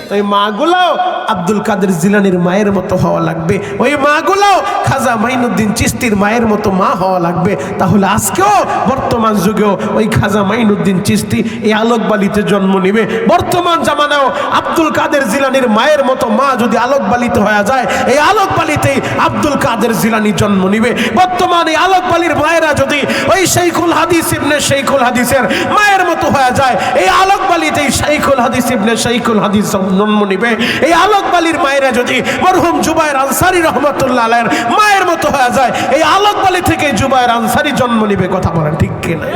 তো এই মাগুলাও আব্দুল কাদের জিলানীর মায়ের মতো হওয়া লাগবে, ওই মাগুলাও খাজা মাইনুদ্দিন চিশতির মায়ের মতো মা হওয়া লাগবে। তাহলে আজকেও বর্তমান যুগেও ওই খাজা মাইনুদ্দিন চিশতি এই আলোকবালিতে জন্ম নিবে। বর্তমান জামানাও আব্দুল কাদের জিলানীর মায়ের মতো মা যদি আলোকবালিতে হয়ে যায়, এই আলোকবালিতেই আব্দুল কাদের জিলানী জন্ম নিবে। বর্তমান এই আলোকবালির মায়েরা যদি ওই শাইখুল হাদিস ইবনে শাইখুল হাদিসের মায়ের মতো হয়ে যায়, এই আলোকবালিতেই শাইখুল হাদিস ইবনে শাইখুল হাদিস জন্ম নিবে। এই আলোকবালির মায়েরা যদি মরহুম জুবায়ের আনসারী রহমাতুল্লাহ আলাইহির মায়ের মতো হয়ে যায়, এই আলোকবালি থেকে জুবায়ের আনসারী জন্ম নিবে। কথা বলেন ঠিক কিনা?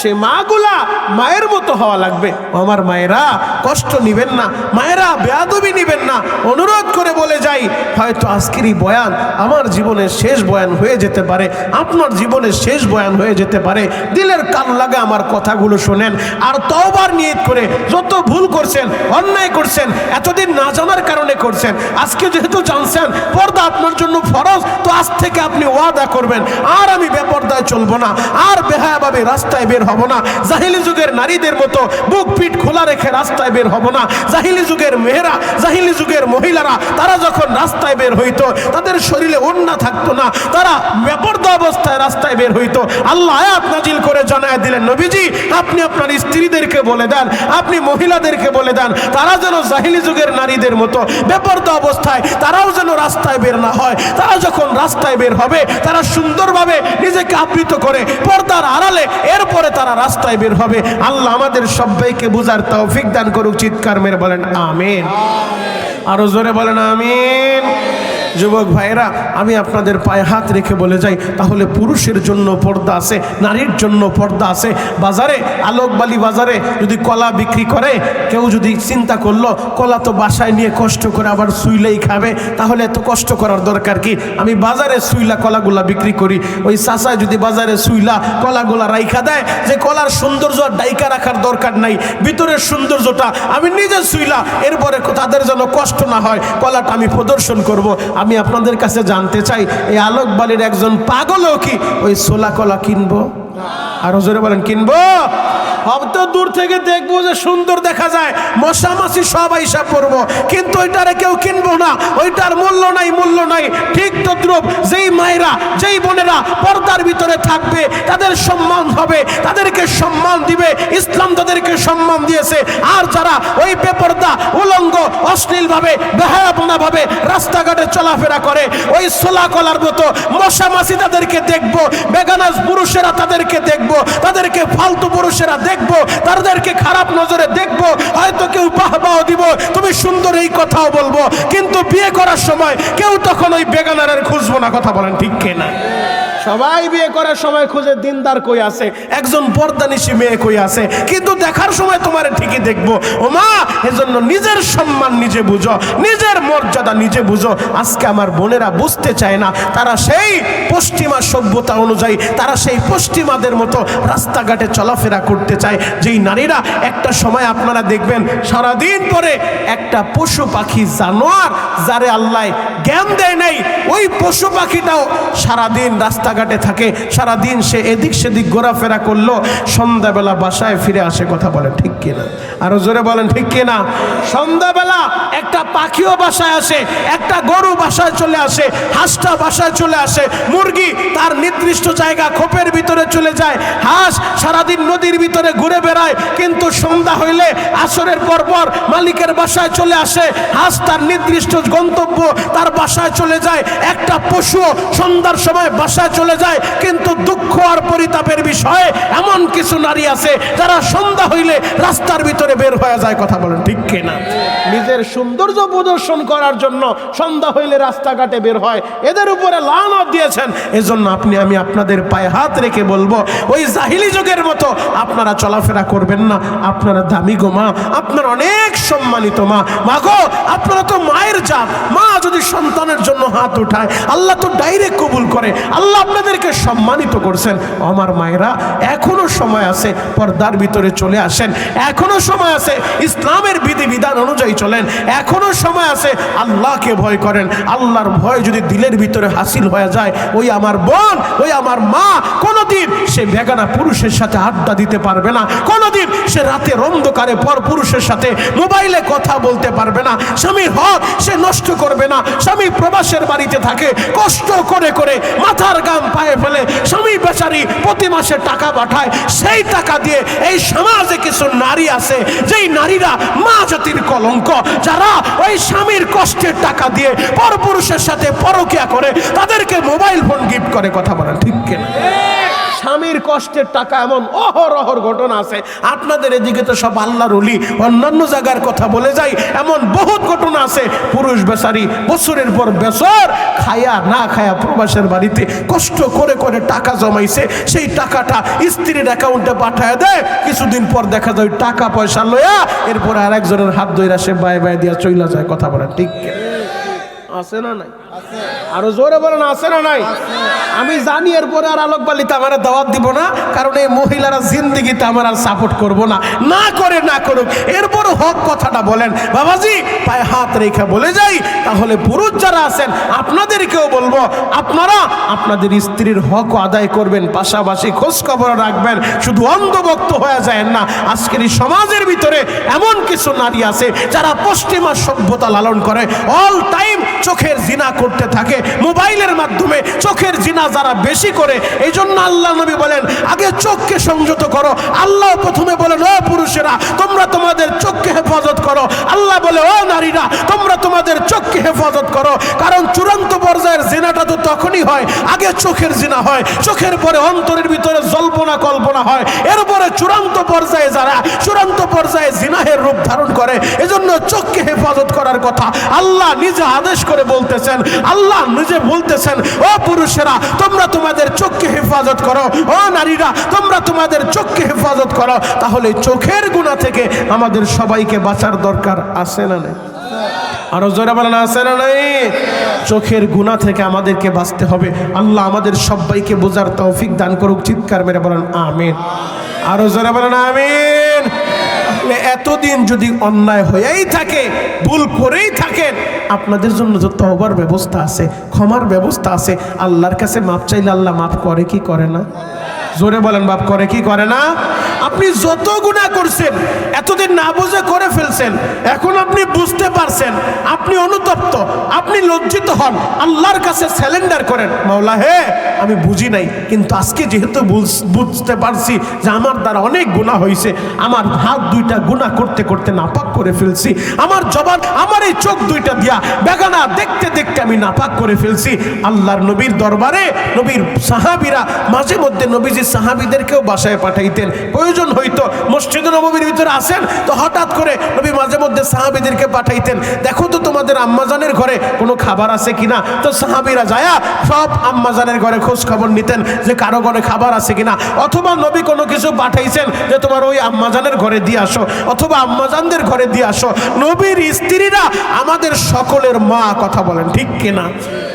সেই মাগুলা মায়ের মতো হওয়া লাগবে। আমার মায়েরা কষ্ট নিবেন না, মায়েরা বেয়াদবি নিবেন না। অনুরোধ করে বলে যাই, হয়তো আজকের এই বয়ান আমার জীবনের শেষ বয়ান হয়ে যেতে পারে, আপনার জীবনের শেষ বয়ান হয়ে যেতে পারে। দিলের কান লাগা আমার কথাগুলো শোনেন, আর তওবার নিয়ত করে যত ভুল করছেন, অন্যায় করছেন, এতদিন না জানার কারণে করছেন, আজকে যেহেতু জানছেন পর্দা আপনার জন্য ফরজ, তো আজ থেকে আপনি ওয়াদা করবেন, আর আমি বেপর্দায় চলবো না, আর বেহায়াভাবে রাস্তায় বের হব না, জাহিলি যুগের নারীদের মতো বুক পিঠ খোলা রেখে রাস্তায় বের হব না। জাহিলি যুগের মেয়েরা, জাহিলি যুগের মহিলারা, তারা যখন রাস্তায় বের হইতো তাদের শরীরে ওড়না থাকতো না, তারা বেপর্দা অবস্থায় রাস্তায় বের হইতো। আল্লাহ আয়াত নাজিল করে জানায় দিলেন, নবীজি আপনি আপনার স্ত্রীদেরকে বলে দেন, আপনি মহিলাদেরকে বলে দেন, তারা যেন জাহিলি যুগের নারীদের মতো বেপর্দা অবস্থায় তারাও যেন রাস্তায় বের না হয়। তারা যখন রাস্তায় বের হবে, তারা সুন্দরভাবে নিজেকে আবৃত করে পর্দার আড়ালে, এরপরে তারা রাস্তায় বের হবে। আল্লাহ আমাদের সবাইকে বুঝার তৌফিক দান করুক। চিৎকার মেরে বলেন আমিন। আরো জোরে বলেন আমিন। যুবক ভাইরা, আমি আপনাদের পায়ে হাত রেখে বলে যাই, তাহলে পুরুষের জন্য পর্দা আছে, নারীর জন্য পর্দা আছে। বাজারে আলোকবালি বাজারে যদি কলা বিক্রি করে, কেউ যদি চিন্তা করলো কলা তো বাসায় নিয়ে কষ্ট করে আবার সুইলাই খাবে, তাহলে এত কষ্ট করার দরকার কি? আমি বাজারে সুইলা কলাগুলা বিক্রি করি। ওই চাচায় যদি বাজারে সুইলা কলাগুলা রাইখা দেয়, যে কলার সৌন্দর্য আর ডাইকা রাখার দরকার নাই, ভিতরের সৌন্দর্যটা আমি নিজে সুইলা, এরপরে তাদের যেন কষ্ট না হয়, কলাটা আমি প্রদর্শন করব। আমি আপনাদের কাছে জানতে চাই, এই আলোকবালির একজন পাগলও কি ওই সোলা কলা কিনবো? আরো জোরে বলেন কিনবো? হয়তো দূর থেকে দেখবো যে সুন্দর দেখা যায়, মশা মাছি সব আইসা পড়বো, কিন্তু ওইটারে কেউ কিনবো না, ওইটার মূল্য নাই। ঠিক তদ্রুপ যেই মায়েরা যেই বোনেরা পর্দার ভিতরে থাকবে তাদের সম্মান হবে, তাদেরকে সম্মান দিবে, ইসলাম তাদেরকে সম্মান দিয়েছে। আর যারা ওই বেপর্দা উলঙ্গ অশ্লীল ভাবে বেহায়াপনা ভাবে রাস্তাঘাটে চলাফেরা করে, ওই সোলা কলার মতো মশা মাছি তাদেরকে দেখবো, বেগানাজ পুরুষেরা তাদেরকে দেখবো, তাদেরকে ফালতু পুরুষেরা দেখবো, তাদেরকে খারাপ নজরে দেখবো, হয়তো কেউ বাহবাও দিব, তুমি সুন্দর এই কথাও বলবো, কিন্তু বিয়ে করার সময় কেউ তখন ওই বেগানারের খুঁজবো না। কথা বলেন ঠিক কিনা? সবাই বিয়ে করার সময় খুঁজে দিনদার কই আছে, একজন পর্দানিশী মেয়ে কই আছে, কিন্তু দেখার সময় তোমার ঠিকই দেখবো। ও মা, এজন্য নিজের সম্মান নিজে বুঝো, নিজের মর্যাদা নিজে বুঝো। আজকে আমার বোনেরা বুঝতে চায় না, তারা সেই পশ্চিমা সভ্যতা অনুযায়ী, তারা সেই পশ্চিমাদের মতো রাস্তাঘাটে চলাফেরা করতে চায়। যেই নারীরা একটা সময় আপনারা দেখবেন সারাদিন পরে একটা পশু পাখি জানোয়ার যারে আল্লাহ জ্ঞান দেয় নাই, ওই পশু পাখিটাও সারাদিন রাস্তাঘাটে থাকে, সারাদিন সে এদিক সেদিক ঘোরাফেরা করলো, সন্ধ্যাবেলা বাসায় ফিরে আসে। কথা বলেন ঠিক কিনা? আরো জোরে বলেন ঠিক কিনা? সন্ধ্যাবেলা একটা পাখিও বাসায় আসে, একটা গরু বাসায় চলে আসে, হাঁসটা বাসায় চলে আসে, মুরগি তার নির্দিষ্ট জায়গা খোপের ভিতরে চলে যায়, হাঁস সারাদিন নদীর ভিতরে ঘুরে বেড়ায়, কিন্তু সন্ধ্যা হইলে আসরের পর মালিকের বাসায় চলে আসে, হাঁস তার নির্দিষ্ট গন্তব্য তার বাসায় চলে যায়। একটা পশু সন্ধ্যার সময় বাসায় চলে যায়, কিন্তু দুঃখ আর পরিতাপের বিষয়ে এমন কিছু নারী আছে যারা সন্ধ্যা হইলে রাস্তার ভিতরে বের হয়ে যায়। কথা বলেন ঠিক কিনা? নিজের সৌন্দর্য প্রদর্শন করার জন্য সন্ধ্যা হইলে রাস্তাঘাটে বের হয়, এদের উপরে লানত দিয়েছেন। এজন্য আমি আপনাদের পায়ে হাত রেখে বলবো, ওই জাহিলি যুগের মতো আপনারা চলাফেরা করবেন না। আপনারা দামি গো মা, আপনারা অনেক সম্মানিত মা। মা গো, আপনারা তো মায়ের জাত। মা যদি সন্তানের জন্য হাত উঠায়, আল্লাহ তো ডাইরেক্ট কবুল করে। আল্লাহ আপনাদেরকে সম্মানিত করছেন। আমার মায়েরা, এখনো সময় আছে, পর্দার ভিতরে চলে আসেন, এখনো সময় আছে, ইসলামের বিধিবিধান অনুযায়ী চলেন, এখনো সময় আছে, আল্লাহকে ভয় করেন। আল্লাহর ভয় যদি দিলের ভিতরে হাসিল হয়ে যায়, ওই আমার বোন, ওই আমার মা কোনোদিন সে বেগানা পুরুষের সাথে আড্ডা দিতে পারবে না, কোনোদিন সে রাতের অন্ধকারে পর পুরুষের সাথে মোবাইলে কথা বলতে পারবে না, স্বামীর হক সে নষ্ট করবে না। স্বামী প্রবাসের বাড়িতে থাকে, কষ্ট করে করে মাথার গাম পায়ে ফেলে, স্বামী বেচারি প্রতি মাসে টাকা পাঠায়, সেই টাকা দিয়ে এই সমাজে কিছু নারী আছে যেই নারীরা মা জাতির কলঙ্ক, যারা ওই স্বামীর কষ্টের টাকা দিয়ে পরপুরুষের সাথে পরকিয়া করে, তাদেরকে মোবাইল ফোন গিফট করে। কথা বলেন ঠিক কিনা? স্বামীর কষ্টের টাকা এমন অহরহর ঘটনা আছে। আপনাদের এদিকে তো সব আল্লাহর ওলি, অন্যান্য জায়গার কথা বলে যাই, এমন বহুত ঘটনা আছে। পুরুষ বেচারি বছরের পর বছর খায়া না খায়া প্রবাসের বাড়িতে কষ্ট করে করে টাকা জমাইছে, সেই টাকাটা স্ত্রীর অ্যাকাউন্টে পাঠায় দেয়, কিছুদিন পর দেখা যায় টাকা পয়সা লয়া এরপর আর একজনের হাত ধইরা সে বাই বাই দিয়া চইলা যায়। কথা বলেন ঠিক আছে না নাই? আরো জোরে বলেন আছে না নাই? আমি জানি এরপরে আর আলোক বালিতে আমার দাওয়াত দিব না, কারণ এই মহিলারা জিন্দিগিতে আমার আর সাপোর্ট করব না, না করে না করুক, এরপর হক কথাটা বলেন। বাবাজি, পায়ে হাত রেখে বলে যাই, তাহলে পুরুষ যারা আছেন আপনাদেরকেও বলবো, আপনারা আপনাদের স্ত্রীর হক আদায় করবেন, পাশাপাশি খোঁজ খবর রাখবেন, শুধু অন্ধভক্ত হয়ে যায় না। আজকের এই সমাজের ভিতরে এমন কিছু নারী আছে যারা পশ্চিমা সভ্যতা লালন করে, অল টাইম চোখের জিনা করতে থাকে, মোবাইলের মাধ্যমে চোখের জিনা যারা বেশি করে। এই জন্য আল্লাহ নবী বলেন, আগে চোখকে সংযত করো। আল্লাহ প্রথমে বলেন, ও পুরুষেরা তোমরা তোমাদের চোখকে হেফাজত করো। আল্লাহ বলে, ও নারীরা তোমরা তোমাদের চোখকে হেফাজত করো। কারণ চূড়ান্ত পর্যায়ের জিনাটা তো তখনই হয়, আগে চোখের জিনা হয়, চোখের পরে অন্তরের ভিতরে জল্পনা কল্পনা হয়, এরপরে চূড়ান্ত পর্যায়ে যারা চূড়ান্ত পর্যায়ে জিনাহের রূপ ধারণ করে। এজন্য চোখকে হেফাজত করার কথা আল্লাহ নিজে আদেশ করে বলতেছেন। আল্লাহ নিজে বলতেছেন, ও পুরুষেরা তোমরা তোমাদের চোখকে হেফাজত করো, ও নারীরা তোমরা তোমাদের চোখকে হেফাজত করো। তাহলে চোখের গুনাহ থেকে আমাদের সবাইকে বাঁচার দরকার আছে না নাই? আরো জোরে বলেন আছে না নাই? চোখের গুনাহ থেকে আমাদেরকে বাঁচতে হবে। আল্লাহ আমাদের সবাইকে বোঝার তৌফিক দান করুক। চিৎকার মেরে বলেন আমিন। আরো জোরে বলেন আমিন। তাহলে এতদিন যদি অন্যায় হয়েই থাকে, ভুল করেই থাকেন, আপনাদের জন্য তো তওবার ব্যবস্থা আছে, ক্ষমার ব্যবস্থা আছে। আল্লাহর কাছে মাপ চাইলে আল্লাহ মাফ করে কি করে না? জোরে বলেন, মাফ করে কি করে না? আপনি যত গুনাহ করছেন, এতদিন না বুঝে করে ফেলছেন, এখন আপনি বুঝতে পারছেন, আপনি অনুতপ্ত, আপনি লজ্জিত হন, আল্লাহর কাছে স্যালেন্ডার করেন, মাওলা হে আমি বুঝি নাই, কিন্তু আজকে যেহেতু বুঝতে পারছি যে আমার দ্বারা অনেক গুনাহ হয়েছে, আমার হাত দুইটা গুনাহ করতে করতে নাপাক করে ফেলছি, আমার জবান, আমার এই চোখ দুইটা দিয়া বেগানা দেখতে দেখতে আমি নাপাক করে ফেলছি। আল্লাহর নবীর দরবারে নবীর সাহাবীরা মাঝে মধ্যে নবীজি সাহাবীদেরকেও বাসায় পাঠাইতেন, প্রয়োজন হইতো মসজিদে নববীর ভিতরে আসেন তো হঠাৎ করে নবী মাঝে মধ্যে সাহাবীদেরকে পাঠাইতেন, দেখো তো তোমাদের আম্মাজানের ঘরে কোনো খাবার আছে কিনা। তো সাহাবীরা যায়া সব আম্মাজানের ঘরে খোঁজ খবর নিতেন যে কারো ঘরে খাবার আছে কিনা, অথবা নবী কোনো কিছু পাঠাইছেন যে তোমার ওই আম্মাজানের ঘরে দিয়ে আসো, অথবা আম্মাজানদের ঘরে দিয়ে আসো। নবীর স্ত্রীরা আমাদের সকলের মা, কথা বলেন ঠিক কিনা?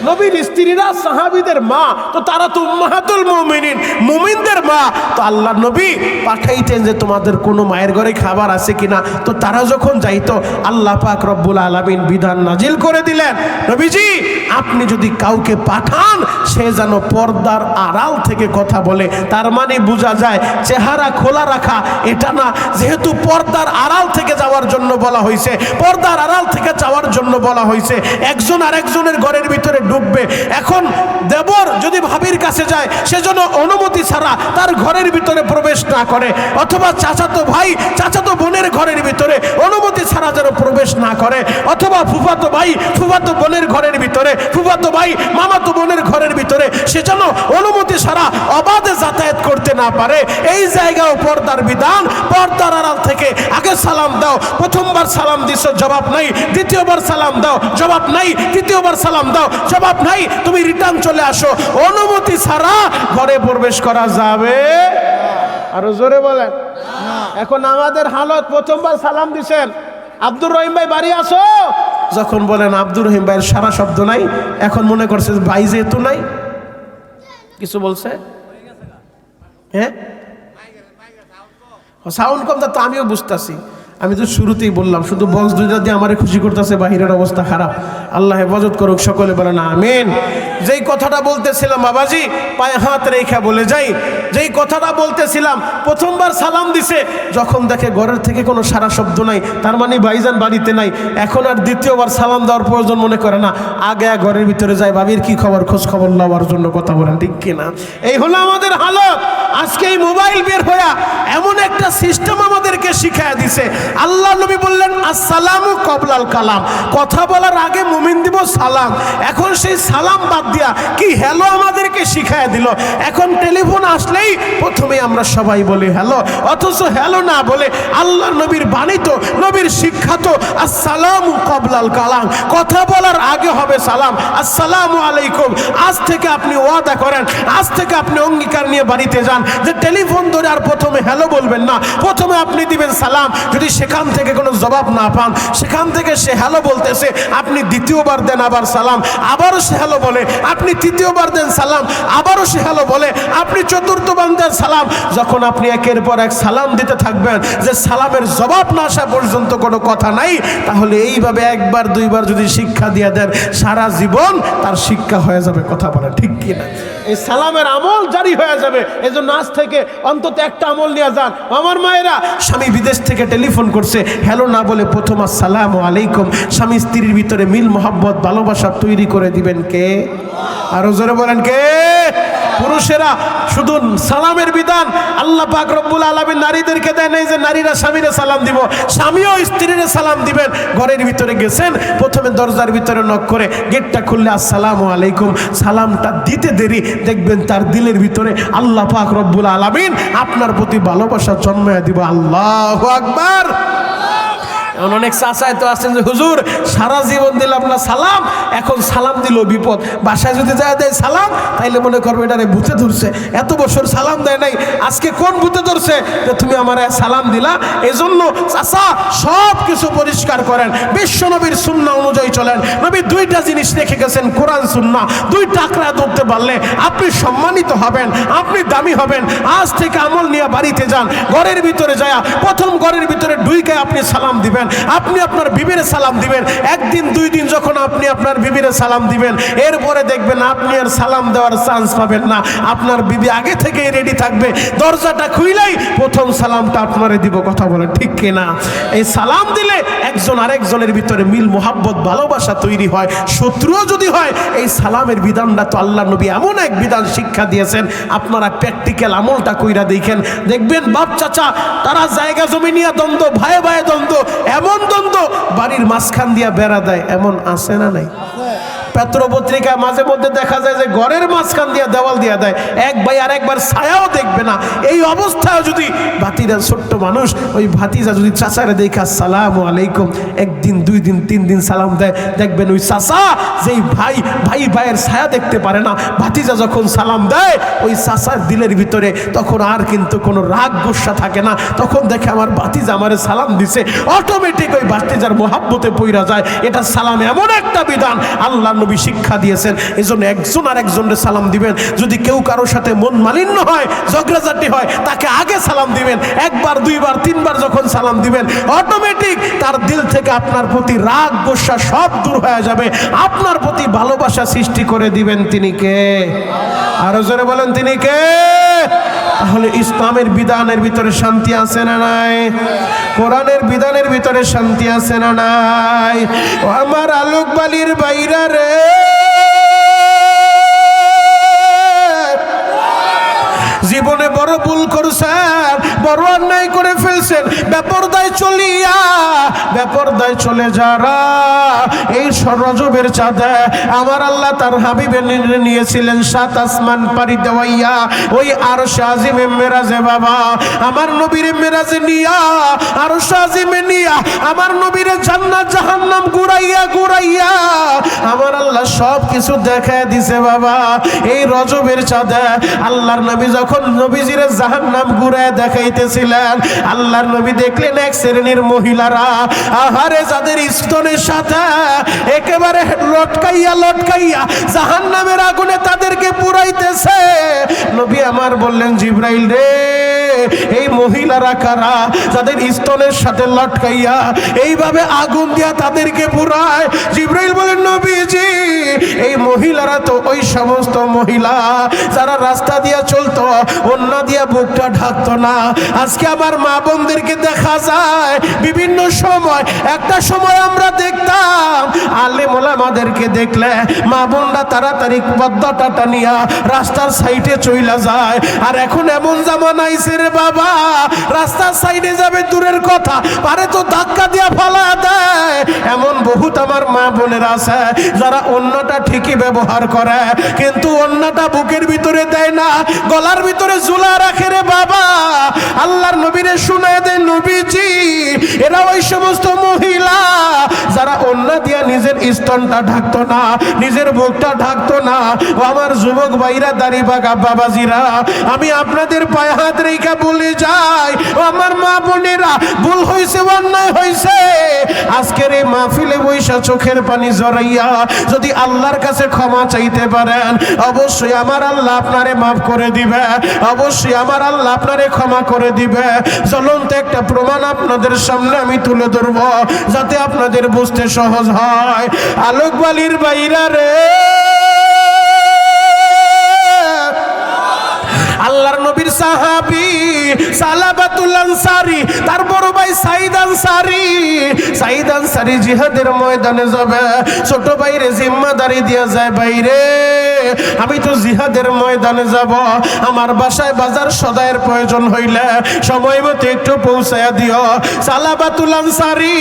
নবীর স্ত্রীরা সাহাবীদের মা, তো তারা তো উম্মাহাতুল মুমিনিন, মুমিনদের মা। তো আল্লাহ নবী পাঠাইতেন যে তোমাদের কোনো মায়ের ঘরে খাবার আছে কিনা। তো তারা যখন যাইতো, আল্লাহ পাক রব্বুল আলামিন বিধান নাজিল করে দিলেন, নবীজি আপনি যদি কাউকে পাঠান সে যেন পর্দার আড়াল থেকে কথা বলে। তার মানে বোঝা যায় চেহারা খোলা রাখা এটা না, যেহেতু পর্দার আড়াল থেকে যাওয়ার জন্য বলা হয়েছে, পর্দার আড়াল থেকে যাওয়ার জন্য বলা হয়েছে, একজন আরেকজনের ঘরের ভিতরে ঢুকবে। এখন দেবর যদি ভাবির কাছে যায়, সেজন্য অনুমতি ছাড়া তার ঘরের ভিতরে প্রবেশ না করে, অথবা চাচাতো ভাই চাচাতো বোনের ঘরের ভিতরে অনুমতি ছাড়া যেন প্রবেশ না করে, অথবা ফুফাতো ভাই ফুফাতো বোনের ঘরের ভিতরে, ফুফাতো ভাই মামাতো বোনের ঘরের ভিতরে সে যেন অনুমতি ছাড়া অবাধে যাতায়াত করতে না পারে। এই জায়গাও পর্দার বিধান। পর্দার আড়াল থেকে আগে সালাম দাও, প্রথমবার সালাম দিছো জবাব নাই, দ্বিতীয়বার সালাম দাও জবাব নাই, তৃতীয়বার সালাম দাও জবাব নাই, তুমি রিটার্ন চলে আসো। অনুমতি ছাড়া ঘরে প্রবেশ করা যাবে? আরো জোরে বলেন। এখন আমাদের হালত, প্রথমবার সালাম দিছেন, আব্দুর রহিম ভাই বাড়ি আসো, যখন বলেন আব্দুর রহিম ভাইয়ের সারা শব্দ নাই, এখন মনে করছে ভাই যেহেতু নাই কিছু বলছে, হ্যাঁ সাউন্ড কম, তা তো আমিও বুঝতেছি। আমি তো শুরুতেই বললাম, শুধু বক্স দুইটা দিয়ে আমারে খুশি করতেছে, বাহিরের অবস্থা খারাপ। আল্লাহ হেফাজত করুক, সকলে বলেন আমিন। যেই কথাটা বলতেছিলাম বাবাজি, পায়ে হাত রেখা বলে যাই, যেই কথাটা বলতেছিলাম, প্রথমবার সালাম দিছে, যখন দেখে ঘরের থেকে কোনো সারা শব্দ নাই, তার মানে ভাইজান বাড়িতে নাই, এখন আর দ্বিতীয়বার সালাম দেওয়ার প্রয়োজন মনে করে না, আগে ঘরের ভিতরে যায় ভাবির কি খবর, খোঁজ খবর নেওয়ার জন্য, কথা বলেন ঠিক কিনা? এই হলো আমাদের হালত। আজকে এই মোবাইল বের হইয়া এমন একটা সিস্টেম আমাদেরকে শিখায় দিছে। আল্লাহ নবী বললেন আসসালামু কবলাল কালাম, কথা বলার আগে মুমিন দিব সালাম। এখন সেই সালাম বাদ দিয়া কি হ্যালো আমাদেরকে শিখায় দিল। এখন টেলিফোন আসলেই প্রথমে আমরা সবাই বলি হ্যালো, অথচ হ্যালো না বলে আল্লাহ নবীর বাণিত, নবীর শিক্ষাত আসসালামু কবলাল কালাম, কথা বলার আগে হবে সালাম, আসসালামু আলাইকুম। আজ থেকে আপনি ওয়াদা করেন, আজ থেকে আপনি অঙ্গীকার নিয়ে বাড়িতে যান যে টেলিফোন ধরে আর প্রথমে হ্যালো বলবেন না, প্রথমে আপনি দিবেন সালাম। যদি সেখান থেকে কোনো জবাব না পান, সেখান থেকে সে হ্যালো বলতেছে, আপনি দ্বিতীয়বার দেন আবার সালাম, আবারও সে হ্যালো বলে, আপনি তৃতীয়বার দেন সালাম, আবারও সে হ্যালো বলে, আপনি চতুর্থবার দেন সালাম। যখন আপনি একের পর এক সালাম দিতে থাকবেন, যে সালামের জবাব না আসা পর্যন্ত কোনো কথা নাই, তাহলে এইভাবে একবার দুইবার যদি শিক্ষা দিয়ে দেন, সারা জীবন তার শিক্ষা হয়ে যাবে, কথা বলে ঠিক কিনা? এই সালামের আমল জারি হয়ে যাবে। এই জন্য আজ থেকে অন্তত একটা আমল নিয়ে যান। আমার মায়েরা, স্বামী বিদেশ থেকে টেলিফোন করছে, হ্যালো না বলে প্রথম আসসালামু আলাইকুম। স্বামী স্ত্রীর ভিতরে মিল মোহাব্বত ভালোবাসা তৈরি করে দিবেন কে? আরো জোরে বলেন কে? পুরুষেরা শুধু সালামের বিধান আল্লাহ পাক রব্বুল আলামিন নারীদেরকে দেয় নাই যে নারীরা স্বামীরে সালাম দিব, স্বামীও স্ত্রীরে সালাম দিবেন। ঘরের ভিতরে গেছেন, প্রথমে দরজার ভিতরে নক করে গেটটা খুললে আসসালামু আলাইকুম, সালামটা দিতে দেরি দেখবেন তার দিলের ভিতরে আল্লাহ পাক রব্বুল আলামিন আপনার প্রতি ভালোবাসা জন্মায় দিব। আল্লাহু আকবার। অনেক চাচাই তো আছেন যে হুজুর সারা জীবন দিলাম না সালাম, এখন সালাম দিল বিপদ, বাসায় যদি যায় দেয় সালাম, তাইলে মনে করবে এটারে ভূতে ধরছে, এত বছর সালাম দেয় নাই, আজকে কোন ভূতে ধরছে যে তুমি আমার সালাম দিলা। এই জন্য চাচা সব কিছু পরিষ্কার করেন, বিশ্ব নবীর সুন্নাহ অনুযায়ী চলেন। নবী দুইটা জিনিস রেখে গেছেন, কোরআন সুন্নাহ। দুইটা আঁকড়া ধরতে পারলে আপনি সম্মানিত হবেন, আপনি দামি হবেন। আজ থেকে আমল নিয়ে বাড়িতে যান, ঘরের ভিতরে যায় প্রথম ঘরের ভিতরে ঢুকে আপনি সালাম দিবেন, আপনি আপনার বিবির সালাম দিবেন। একদিন দুই দিন যখন আপনি আপনার বিবির সালাম দিবেন, এরপরে দেখবেন আপনি আর সালাম দেওয়ার চান্স পাবেন না। আপনার বিবি আগে থেকেই রেডি থাকবে, দরজাটা খুইলেই প্রথম সালামটা আপনারে দিব। কথা বলে ঠিক কিনা? এই সালাম দিলে একজন আরেকজনের ভিতরে মিল মোহাব্বত ভালোবাসা তৈরি হয়। শত্রুও যদি হয়, এই সালামের বিধানটা তো আল্লাহ নবী এমন এক বিধান শিক্ষা দিয়েছেন, আপনারা প্র্যাকটিক্যাল আমলটা কইরা দেখেন, দেখবেন বাপ চাচা তারা জায়গা জমি নিয়ে দ্বন্দ্ব, ভাইয়ে ভাইয়ে দ্বন্দ্ব, এমন দ্বন্দ্ব বাড়ির মাঝখান দিয়া বেড়া দেয়, এমন আছে না নাই? পত্র পত্রিকায় মাঝে মধ্যে দেখা যায় যে ঘরের মাঝখান দিয়া দেওয়াল দিয়া দেয়, এক ভাই আর একবার ছায়াও দেখবে না। এই অবস্থায় যদি ভাতিজা, ছোট্ট মানুষ, ওই ভাতিজা যদি চাচারে দেখে আসসালামু আলাইকুম একদিন দুই দিন তিন দিন সালাম দেয়, দেখবেন ওই চাচা যেই ভাই ভাইয়ের ছায়া দেখতে পারে না, ভাতিজা যখন সালাম দেয় ওই চাচার দিলের ভিতরে তখন আর কিন্তু কোনো রাগ গুসা থাকে না। তখন দেখে আমার ভাতিজা আমারে সালাম দিছে, অটোমেটিক ওই ভাতিজার মোহাব্বতে পইরা যায়। এটা সালাম এমন একটা বিধান আল্লাহ নবী শিক্ষা দিয়েছেন। এই জন্য একজন আর একজনের সালাম দিবেন। যদি কেউ কারোর সাথে মন মালিন্য হয়, ঝগড়াঝাটি হয়, তাকে আগে সালাম দিবেন। একবার দুইবার তিনবার যখন সালাম দিবেন, অটোমেটিক তার দিল থেকে আপনার প্রতি রাগ গোসা সব দূর হয়ে যাবে, আপনার প্রতি ভালোবাসা সৃষ্টি করে দিবেন। তিনি কে? আরো জোরে বলেন, তিনি কে? তাহলে ইসলামের বিধানের ভিতরে শান্তি আছে না নাই? কোরআনের বিধানের ভিতরে শান্তি আছে না নাই? ও আমার আলোক বালির বাইরা রে, জীবনে বড় ভুল করছেন, বড় অন্যায় করে ফেলছেন, বেপরদায় চলে যারা এই রজবের চাঁদে আমার আল্লাহ তার হাবিবের নিয়েছিলেন 7 আসমান পাড়ি দেওয়াইয়া ওই আরশে আজিমে মেরাজে। বাবা আমার নবীর মেরাজে নিয়া, আরশে আজিমে নিয়া আমার নবীর জান্নাত জাহান্নাম ঘুরাইয়া আমার আল্লাহ সব কিছু দেখায় দিছে। বাবা এই রজবের চাঁদে আল্লাহর নবী যখন নবীজির জাহান্নাম ঘুরায় দেখাইতেছিলেন, আল্লাহর নবী দেখলেন এক শ্রেণীর মহিলারা, আহারে যাদের স্তনের সাথে একেবারে লটকাইয়া জাহান্নামের আগুনে তাদেরকে পুরাইতেছে। নবী আমার বললেন, জিবরাইল রে, এই মহিলারা কারা যাদের স্তনের সাথে লটকাইয়া এইভাবে আগুন দিয়া তাদেরকে পুরায়? জিবরাইল বলেন, নবীজি এই মহিলারা তো ওই সমস্ত মহিলা যারা রাস্তা দিয়া চলতো, অন্য দিয়া বুকটা ঢাকতো না। আজকে আমার মা বোনদেরকে দেখা যায় বিভিন্ন সময়, একটা সময় আমরা দেখতাম আলেম ওলামাদেরকে দেখলে মা বোনরা তাড়াতাড়ি পর্দাটা টানিয়া রাস্তার সাইডে চইলা যায়। আর এখন এমন জামানা আইছে রে বাবা, রাস্তার সাইডে যাবে দূরের কথা, পারে তো ধাক্কা দিয়া ফালা দেয়। এমন বহুত আমার মা বোনের আছে যারা অন্যটা ঠিকই ব্যবহার করে, কিন্তু অন্যটা বুকের ভিতরে দেয় না, গলার ভিতরে ঝুলা রাখে রে বাবা। আল্লাহর নবীরে শুনায় দেয়, নবীজি এরা ওই সমস্ত মহিলা যারা অন্য দিয়া নিজের স্তনটা ঢাকতো না, নিজের বুকটা ঢাকতো না। ও আমার যুবক ভাইরা, দাড়ি বাগা বাবাজিরা, আমি আপনাদের পায়ে হাত রেখা বলে যাই, ও আমার মা বোনেরা, ভুল হয়েছে, অন্যায় হয়েছে, আজকের এই মাহফিলে বৈশা চোখের পানি জড়াইয়া যদি আল্লাহর কাছে ক্ষমা চাইতে পারেন, অবশ্যই আমার আল্লাহ আপনারে মাফ করে দিবে, অবশ্যই আমার আল্লাহ আপনারে ক্ষমা করে দিবে। জ্বলন্ত একটা প্রমাণ আপনাদের সামনে আমি তুলে ধরবো যাতে আপনাদের বুঝতে সহজ হয়। আলোক বালির বাইরা রে, আল্লাহর নবীর সাহাবী সালাবাতুল আনসারী, তার বড় ভাই সাইদ আনসারী জিহাদের ময়দানে যাবে। ছোট ভাইরে জিম্মাদারি দিয়া যায়, ভাইরে আমি তো জিহাদের ময়দানে যাব, আমার বাসায় বাজার সদায়ের প্রয়োজন হইলে সময় মতো একটু পৌঁছায়া দিও। সালাবাতুল আনসারী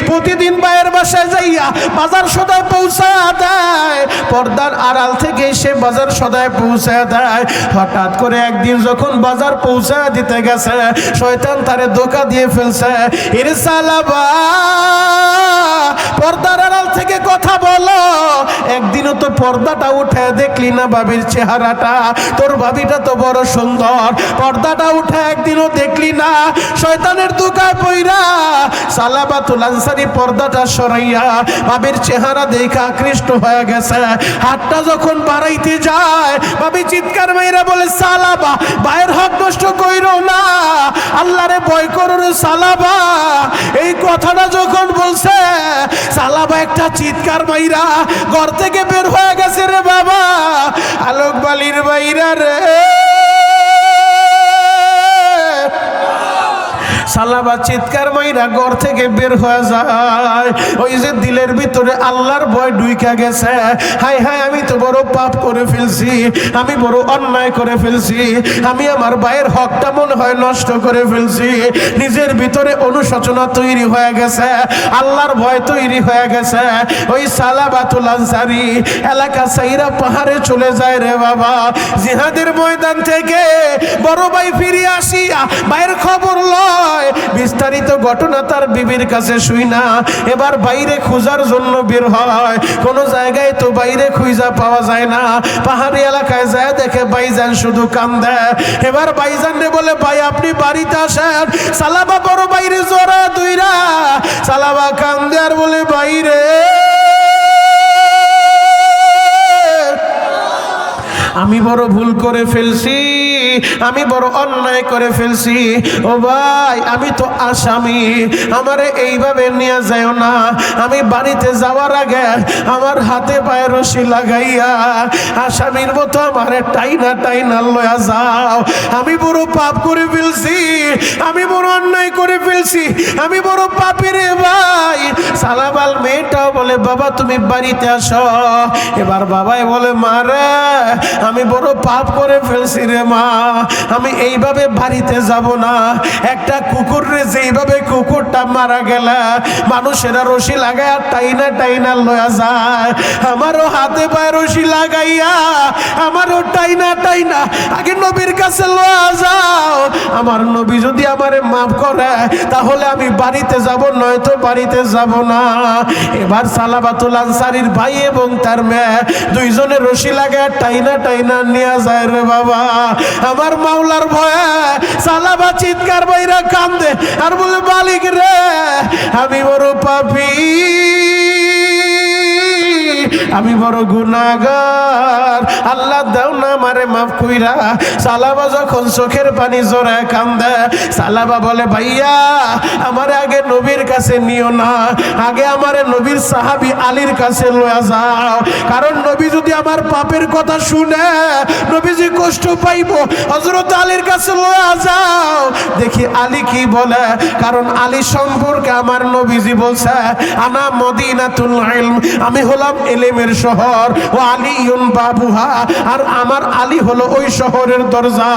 প্রতিদিন ভাইয়ের বাসায় যাইয়া বাজার সদায় পৌঁছায়া দেয়, পর্দার আড়াল থেকে সে বাজার সদায় পৌঁছায়া দেয়। হঠাৎ করে একদিন যখন বাজার পৌঁছায়া দিতে গেছে, শয়তান তারে ধোঁকা দিয়ে ফেলছে। এরে সালাবা, পর্দার আড়াল থেকে কথা বলো। একদিন একদিনও তো পর্দাটা উঠে দেখলি না ভাবির চেহারাটা, তোর ভাবিটা তো বড় সুন্দর, পর্দাটা উঠে একদিনও দেখলি না। শয়তানের দুকায় পইরা সালাবাতুল আনসারী পর্দাটা সরাইয়া ভাবির চেহারা দেখে আকৃষ্ট হয়ে গেছে। হাতটা যখন বাড়াইতে যায় ভাবি চিৎকার মাইরা বলে, সালাবা ভাইয়ের হক নষ্ট কইরো না, আল্লাহরে ভয় করো রে সালাবা। এই কথাটা যখন বলছে সালাবা একটা চিৎকার মাইরা ঘর থেকে বের হয়ে গেছে রে বাবা। আলোক বালির বাইরা রে, সালাবা চিৎকার মাইরা ঘর থেকে বের হয়ে যায়। ওই যে দিলের ভিতরে আল্লাহর ভয় ঢুইকা গেছে, হায় হায় আমি তো বড় পাপ করে ফেলছি, আমি বড় অন্যায় করে ফেলছি, আমি আমার ভাইয়ের হকটা মনে হয় নষ্ট করে ফেলছি। নিজের ভিতরে অনুশোচনা তৈরি হয়ে গেছে, আল্লাহর ভয় তৈরি হয়ে গেছে। ওই সালাবাতুল আনসারী এলাকা সাইরা পাহাড়ে চলে যায় রে বাবা। জিহাদের ময়দান থেকে বড় ভাই ফিরে আসিয়া ভাইয়ের খবর লয়, বিস্তারিত ঘটনা তার বিবির কাছে শুই না এবার বাইরে খোঁজার জন্য বের হয়। কোন জায়গায় তো বাইরে খুঁজা পাওয়া যায় না, পাহাড়ি এলাকায় যায় দেখে ভাইজান শুধু কান্দে। এবার ভাইজান রে বলে, ভাই আপনি বাড়িতে আসেন। সালাবা বড় বাইরে জোরে দুইরা সালাবা কান্দে আর বলে, বাইরে আমি বড় ভুল করে ফেলছি, আমি বড় অন্যায় করে ফেলছি। ও ভাই আমি তো আসামি, আমারে এইভাবে নিয়ে যাও না। আমি বাড়িতে যাওয়ার আগে আমার হাতে পায়ে রশি লাগাইয়া আসামির মতো আমারে টাইনা টাইনা লয়া যাও। আমি বড় পাপ করে ফেলছি, আমি বড় অন্যায় করে ফেলছি, আমি বড় পাপী রে ভাই। সালাবাল মেয়েটাও বলে, বাবা তুমি বাড়িতে আসো। এবার বাবাই বলে, মা রে আমি বড় পাপ করে ফেলছি রে মা, আমি এইভাবে বাড়িতে যাব না। একটা কুকুর রে যেইভাবে কুকুরটা মারা গেলে মানুষেরা রশি লাগায় টাইনা টাইনা লয়া যায়, আমারও হাতে পায়ে রশি লাগাইয়া আমারও টাইনা টাইনা আগে নবীর কাছে লয়া যাও। আমার নবী যদি আমারে মাফ করে তাহলে আমি বাড়িতে যাব, নয়তো বাড়িতে যাব না। এবার সালাবাতুল আনসারীর ভাই এবং তার মেয়ে দুইজনে রশি লাগায় টাইনা টাইনা নিয়ে যায় রে বাবা। আমার মাওলার ভয়ে সালাবা চিৎকার বাইরা কান্দে আর বলে, মালিক রে আমি বড় পাপী, আমি বড় গুনাহগার, আল্লাহ দাও না আমারে মাফ কইরা। সালাবা যখন চোখের পানি জোরে কান্দে, সালাবা বলে, ভাইয়া আমারে আগে নবীর কাছে নিও না, আগে আমারে নবীর সাহাবী আলীর কাছে লয়া যাও। কারণ নবী যদি আমার পাপের কথা শুনে নবীজি কষ্ট পাইব, হযরত আলীর কাছে লয়া যাও, দেখি আলী কি বলে। কারণ আলী সম্পর্কে আমার নবীজি বলছে, আনা মদিনাতুল ইলম, আমি হলাম ইলমের শহর, ও আলীউন বাবুহা, আর আমার আলী হলো ওই শহরের দরজা।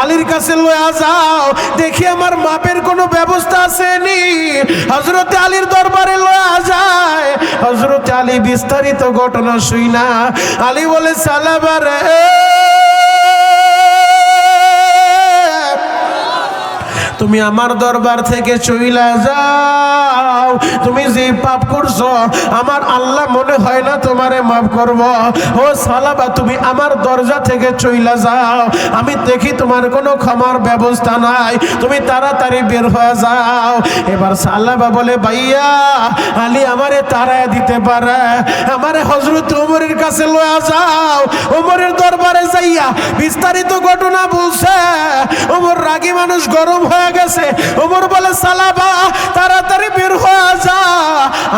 আলীর কাছে লয়া যাও, দেখি আমার মাপের কোনো ব্যবস্থা আছে নি। হযরত আলীর দরবারে লয়া যায়, হযরত আলী বিস্তারিত ঘটনা শুই না। আলী বলে, সালাবা রে তুমি আমার দরবার থেকে চইলা যাও, তুমি যে পাপ করছো আমার আল্লাহ মনে হয় না তোমারে মাফ করব। ও সালাবা তুমি আমার দরজা থেকে চইলা যাও, আমি দেখি তোমার কোনো ক্ষমার ব্যবস্থা নাই, তুমি তাড়াতাড়ি বের হয়ে যাও। এবার সালাবা বলে, ভাইয়া আলী আমারে তাড়ায় দিতে পারে, আমারে হযরত ওমরের কাছে লয়া যাও। ওমরের দরবারে যাইয়া বিস্তারিত ঘটনা বলছে। ওমর রাগী মানুষ, গরম হয়ে গেছে। ওমর বলে, সালাবা তাড়াতাড়ি বের হয়ে যা,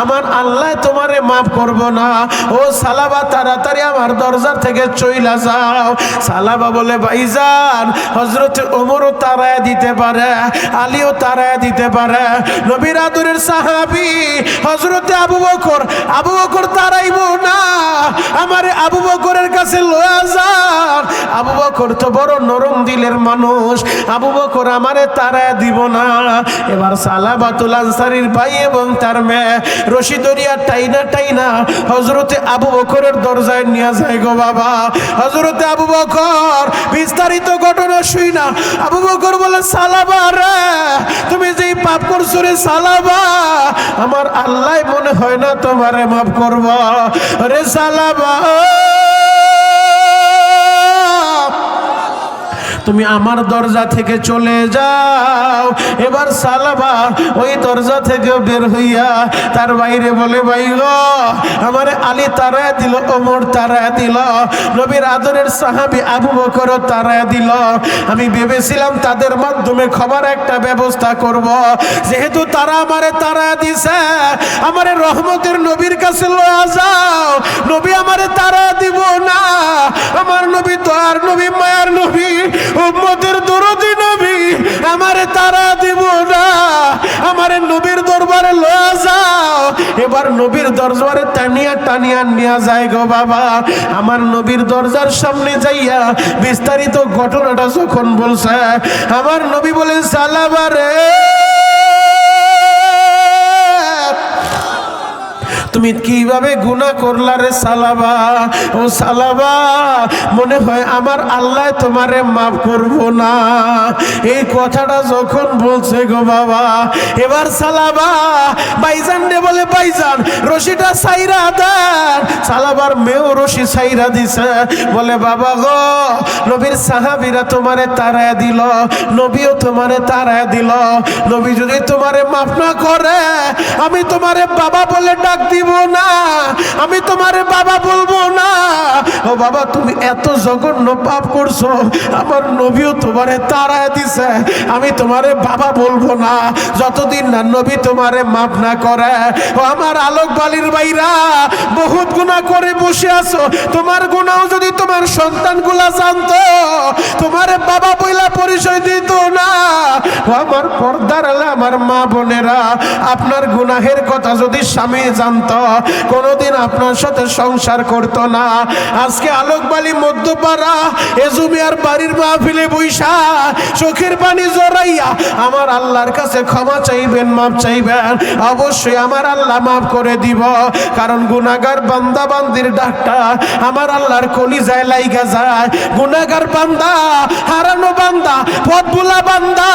আমার আল্লাহ তোমারে মাফ করব না। ও সালাবা তাড়াতাড়ি আমার দরজা থেকে চইলা যাও। সালাবা বলে, ভাইজান হযরত ওমরও তাড়ায় দিতে পারে, আলীও তাড়ায় দিতে পারে, নবীর আদরের সাহাবী হযরত আবু বকর, আবু বকর তাড়াইব না, আমারে আবু বকরের কাছে লয়া যান। আবু বকর তো বড় নরম দিলের মানুষ, আবু বকর আমারে তাড়ায় দিব না। এবার সালাবাতুল আনসারীর ভাই এবং তার মেয়ে রশি দরিয়া টাইনা টাইনা হযরতে আবু বকরের দরজায় নিয়ে যায় গো বাবা। হযরতে আবু বকর বিস্তারিত ঘটনা শুই না। আবু বকর বলে, সালাবা রে তুমি যেই পাপ করছো রে সালাবা, আমার আল্লাহ মনে হয় না তোমারে মাফ করব রে সালাবা। সালাবা তুমি আমার দরজা থেকে চলে যাও। এবার সালাবা ওই দরজা থেকে বের হইয়া তার বাইরে বলে, ভাই গো আমারে আলী তারায় দিল, ওমর তারায় দিল, নবীর আদরের সাহাবী আবু বকর তারায় দিল। আমি ভেবেছিলাম তাদের মাধ্যমে খবর একটা ব্যবস্থা করব, যেহেতু তারা আমারে তারায় দিছে, আমারে রহমতের নবীর কাছে লয়া যাও। নবী আমারে তারায় দিব না, আমার নবী দয়ার নবী, মায়ার নবী, উম্মতের দরদি নবী, আমারে তারা দিব না, আমারে নবীর দরবারে লয়া যাও। এবার নবীর দরবারে টানিয়া টানিয়া নিয়ে যায় গো বাবা। আমার নবীর দরজার সামনে যাইয়া বিস্তারিত ঘটনাটা যখন বলছে, আমার নবী বলে, সালাবা রে তুমি কিভাবে গুনাহ করলা রে সালাবা? ও সালাবা, মনে হয় আমার আল্লাহ তোমারে মাফ করব না। এই কথাটা যখন বলছে গো বাবা, এবার সালাবা ভাইজান রে বলে, ভাইজান রশিটা ছাইরা দেন। সালাবার মেয়েও রশি ছাইরা দিছে, বলে বাবা গো নবীর সাহাবীরা তোমারে তাড়ায় দিল, নবীও তোমারে তাড়ায় দিল, নবী যদি তোমারে মাফ না করে আমি তোমারে বাবা বলে ডাক দিব না, আমি তোমারে বাবা বলবো না। ও বাবা তুমি এত জঘন্য পাপ করছো, আমার নবীও তোমারে তাড়ায় দিছে, আমি তোমারে বাবা বলবো না যতদিন না নবী তোমারে মাফ না করে। ও আমার আলোক বালির ভাইরা, বহুত গুনাহ করে বসে আছো, তোমার গুনাহ যদি তোমার সন্তানগুলা জানতো তোমারে বাবা বইলা পরিচয় দিত না। ও আমার পর্দার আলে আমার মা বোনেরা, আপনার গুনাহের কথা যদি স্বামী জানতো কোনোদিন আপনার সাথে সংসার করতো না। আজকে আলোকবালি মধ্যপাড়া এজুমিয়ার বাড়ির মাহফিলে বৈশা চোখের পানি জড়াইয়া আমার আল্লাহর কাছে ক্ষমা চাইবেন, মাফ চাইবেন, অবশ্যই আমার আল্লাহ মাফ করে দিব। কারণ গুনাহগার বান্দা বান্দির ডাকটা আমার আল্লাহর কলিজায় লাইগা যায়। গুনাহগার বান্দা, হারানো বান্দা, পথভোলা বান্দা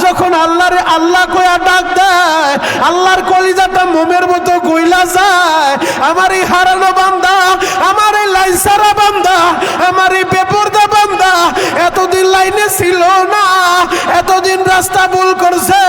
যখন আল্লাহরে আল্লাহ কইয়া ডাক দেয়, আল্লাহর কলিজাটা মোমের মতো গইলা যায়। আমার এই হারানো বান্দা, আমার এই লাইসারা বান্দা, আমার এই বেপরদা বান্দা এতদিন লাইনে ছিল না, এতদিন রাস্তা ভুল করছে,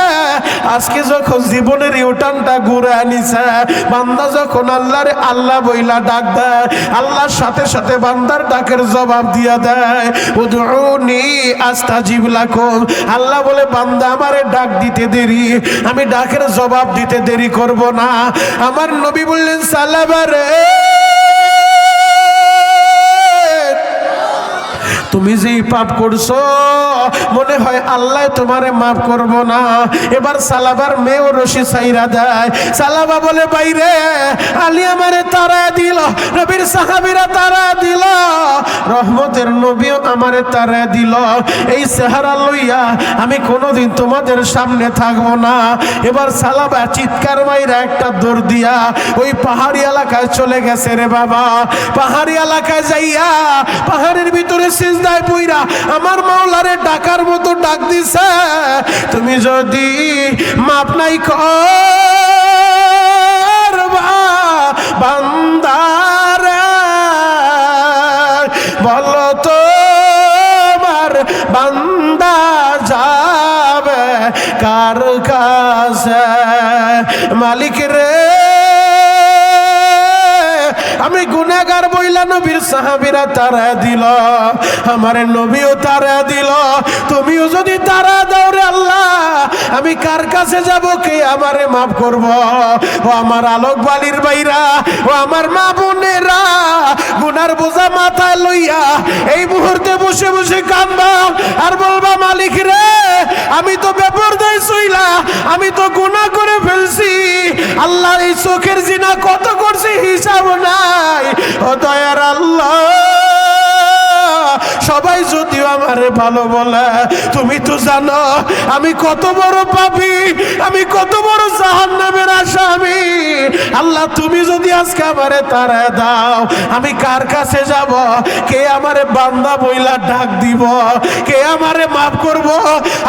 আজকে যখন জীবনের ইউটার্নটা ঘুরে আনিছে, বান্দা যখন আল্লাহরে আল্লাহ বইলা ডাক দেয়, আল্লাহর সাথে সাথে বান্দার ডাকের জবাব দিয়া দেয়। উদউনি আস্তাজিব লাকুম, আল্লাহ বলে বান্দা আমারে ডাক দিতে দেরি, আমি ডাকের জবাব দিতে দেরি করব না। আমার নবী বললেন, সালাবা রে তুমি যেই পাপ করছো মনে হয় আল্লাহ তোমারে মাফ করব না। এবার সালাবার মেয়েও রশি ছাইরা দেয়। সালাবা বলে, বাইরে আলী আমারে তাড়ায় দিল, নবীর সাহাবীরা তাড়ায় দিল, রহমতের নবীও আমারে তাড়ায় দিল, এই চেহারা লইয়া আমি কোনোদিন তোমাদের সামনে থাকবো না। এবার সালাবা চিৎকার মাইরা একটা দৌড় দিয়া ওই পাহাড়ি এলাকায় চলে গেছে রে বাবা। পাহাড়ি এলাকায় যাইয়া পাহাড়ের ভিতরে সিজদায় পইরা আমার মাওলারে ডাকার মতো ডাক দিছে, তুমি যদি মাপ নাই করবা বান্দারে, বলো তো আমার বান্দা যাবে কার কাছে? মালিক রে আমি গুনাহগার বইলা নবীর সাহাবীরা তারা দিল, আমারে নবীও তারা দিল, তুমিও যদি তারা দাও রে আল্লাহ, আমি কার কাছে যাব, কে আমারে মাফ করব? ও আমার আলোক বালির ভাইরা, ও আমার মা বোনেরা, গুনার বোঝা মাথায় লইয়া এই মুহূর্তে বসে বসে কাঁদবা আর বলবা, মালিক রে আমি তো বেপরদাই ছইলা, আমি তো গুনাহ করে ফেলছি, আল্লাহ এই চোখের জিনা কত করছি হিসাব নাই। ও দয়ার আল্লাহ, সবাই যদিও আমারে ভালো বলে, তুমি তো জানো আমি কত বড় পাপী, আমি কত বড় জাহান্নামের আসামি। আল্লাহ তুমি যদি আজকে আমারে তাড়ায় দাও, আমি কার কাছে যাব? কে আমারে বান্দা বইলা ডাক দিব? কে আমারে মাফ করব?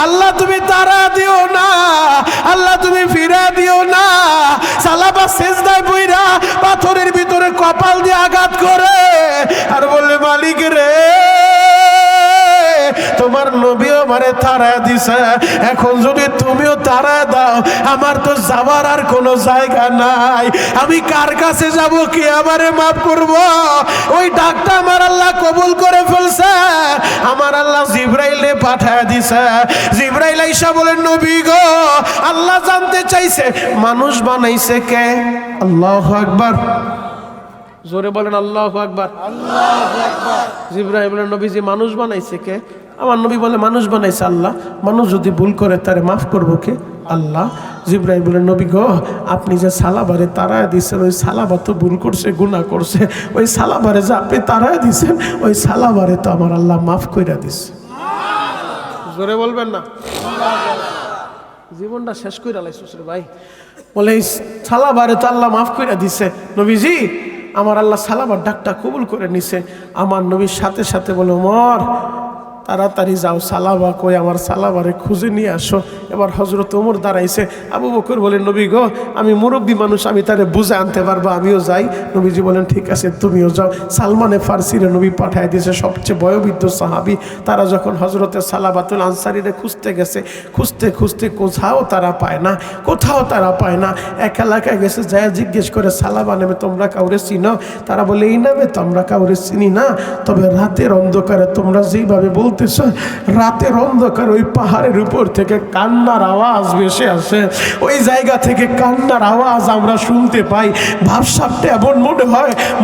আল্লাহ তুমি তাড়া দিও না, আল্লাহ তুমি ফিরা দিও না। সালাবা সিজদায় পইরা পাথরের ভিতরে কপাল দিয়ে আঘাত করে আর বলে, মালিক রে, তোমার নবীও আমারে তাড়া দিছে, এখন যদি তুমিও তাড়া দাও আমার তো যাবার আর কোনো জায়গা নাই, আমি কার কাছে যাব, কে আমারে মাফ করব? ওই ডাকটা আমার আল্লাহ কবুল করে ফেলছে। আমার আল্লাহ জিবরাইলে পাঠায় দিছে। জিবরাইল আইসা বলেন, নবী গো, আল্লাহ জানতে চাইছে মানুষ বানাইছে কে? আল্লাহু আকবার, জোরে বলেন আল্লাহু আকবার। জিবরাইল বলেন, নবীজি মানুষ বানাইছে কে? আমার নবী বলে, মানুষ বানাইছে আল্লাহ, মানুষ যদি ভুল করে তারে মাফ করবো কে? আল্লাহ। জিবরাইল বলেন, নবী গো, আপনি যে সালাবারে তাড়ায় দিচ্ছেন, ওই সালাবা তো ভুল করছে, গুনাহ করছে, ওই সালাবারে যে আপনি তাড়ায় দিচ্ছেন, ওই সালাবারে তো আমার আল্লাহ মাফ কইরা দিচ্ছে। জোরে বলবেন না? জীবনটা শেষ কইরা লাইছিস রে ভাই। বলে, এই সালাবারে তো আল্লাহ মাফ কইরা দিছে। নবীজি, আমার আল্লাহ সালাবার ডাকটা কবুল করে নিছে। আমার নবীর সাথে সাথে বলে, ওমর, তাড়াতাড়ি যাও, সালাবা কই, আমার সালাবারে খুঁজে নিয়ে আসো। এবার হযরত ওমর দাঁড়াইছে। আবু বকর বলেন, নবী গো, আমি মুরব্বী মানুষ, আমি তারে বুঝে আনতে পারবো, আমিও যাই। নবীজি বলেন, ঠিক আছে, তুমিও যাও। সালমানে ফার্সিরে নবী পাঠায় দিয়েছে, সবচেয়ে বয়োবৃদ্ধ সাহাবী। তারা যখন হযরতে সালাবাতুল আনসারীরে খুঁজতে গেছে, খুঁজতে খুঁজতে কোথাও তারা পায় না, কোথাও তারা পায় না। এক এলাকায় গেছে, যায় জিজ্ঞেস করে, সালাবা নামে তোমরা কাউরে চিনো? তারা বলে, এই নামে তো আমরা কাউরে চিনি না, তবে রাতের অন্ধকারে তোমরা যেইভাবে বলতেছ, রাতের অন্ধকার ওই পাহাড়ের উপর থেকে কান্নার আওয়াজ ভেসে আসে, ওই জায়গা থেকে কান্নার আওয়াজ আমরা শুনতে পাই। ভাবসাবটা এমন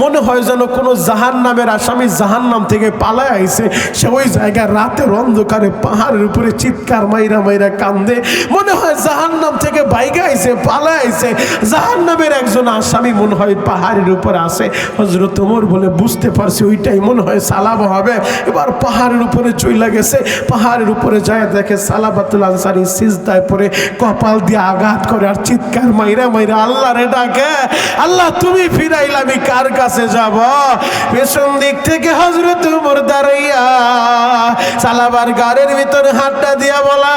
মনে হয় যেন কোনো জাহান্নামের আসামি জাহান্নাম থেকে পালায় আইছে। সে ওই জায়গায় রাতের অন্ধকারে পাহাড়ের উপরে চিৎকার মাইরা মাইরা কান্দে, মনে হয় জাহান্নাম থেকে বাইকে আইছে, পালায় আইছে। জাহান্নামের একজন আসামি মনে হয় পাহাড়ের উপরে আসে। হযরত ওমর বলে, বুঝতে পারছি ওইটাই মনে হয় সালাবা হবে। এবার পাহাড়ের উপরে চইলা গেছে, পাহাড়ের উপরে যায় দেখে সালাবাতুল আনসারী সিজদায় পড়ে কপাল দিয়ে আঘাত করে আর চিৎকার মাইরা মাইরা আল্লাহরে ডাকে, আল্লাহ তুমি ফিরাইলে আমি কার কাছে যাব? পেছন দিক থেকে হযরত ওমর দাঁড়াইয়া সালাবার গাড়ির ভিতরে হাতটা দিয়া বলা,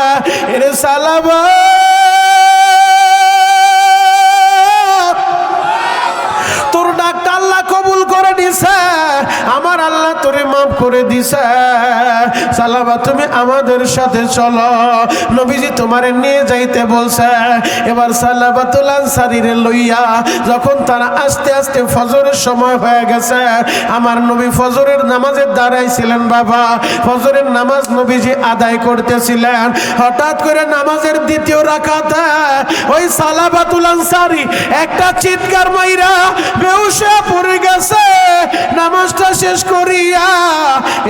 এরে সালাবা, তোর ডাকটা আল্লাহ কবুল করে দিছে, আমার আল্লাহ তোরে মাফ করে দিছে। সালাবা, তুমি আমাদের সাথে চলো, নবীজি তোমারে নিয়ে যাইতে বলছে। এবার সালাবাতুল আনসারীরে লইয়া যখন তারা আস্তে আস্তে ফজরের সময় হয়ে গেছে, আমার নবী ফজরের নামাজে দাঁড়াইছিলেন। বাবা, ফজরের নামাজ নবীজি আদায় করতেছিলেন। হঠাৎ করে নামাজের দ্বিতীয় রাকাতে ওই সালাবাতুল আনসারী একটা চিৎকার মাইরা বেহুশ হয়ে পড়ে গেছে। নামাজটা শেষ করিয়া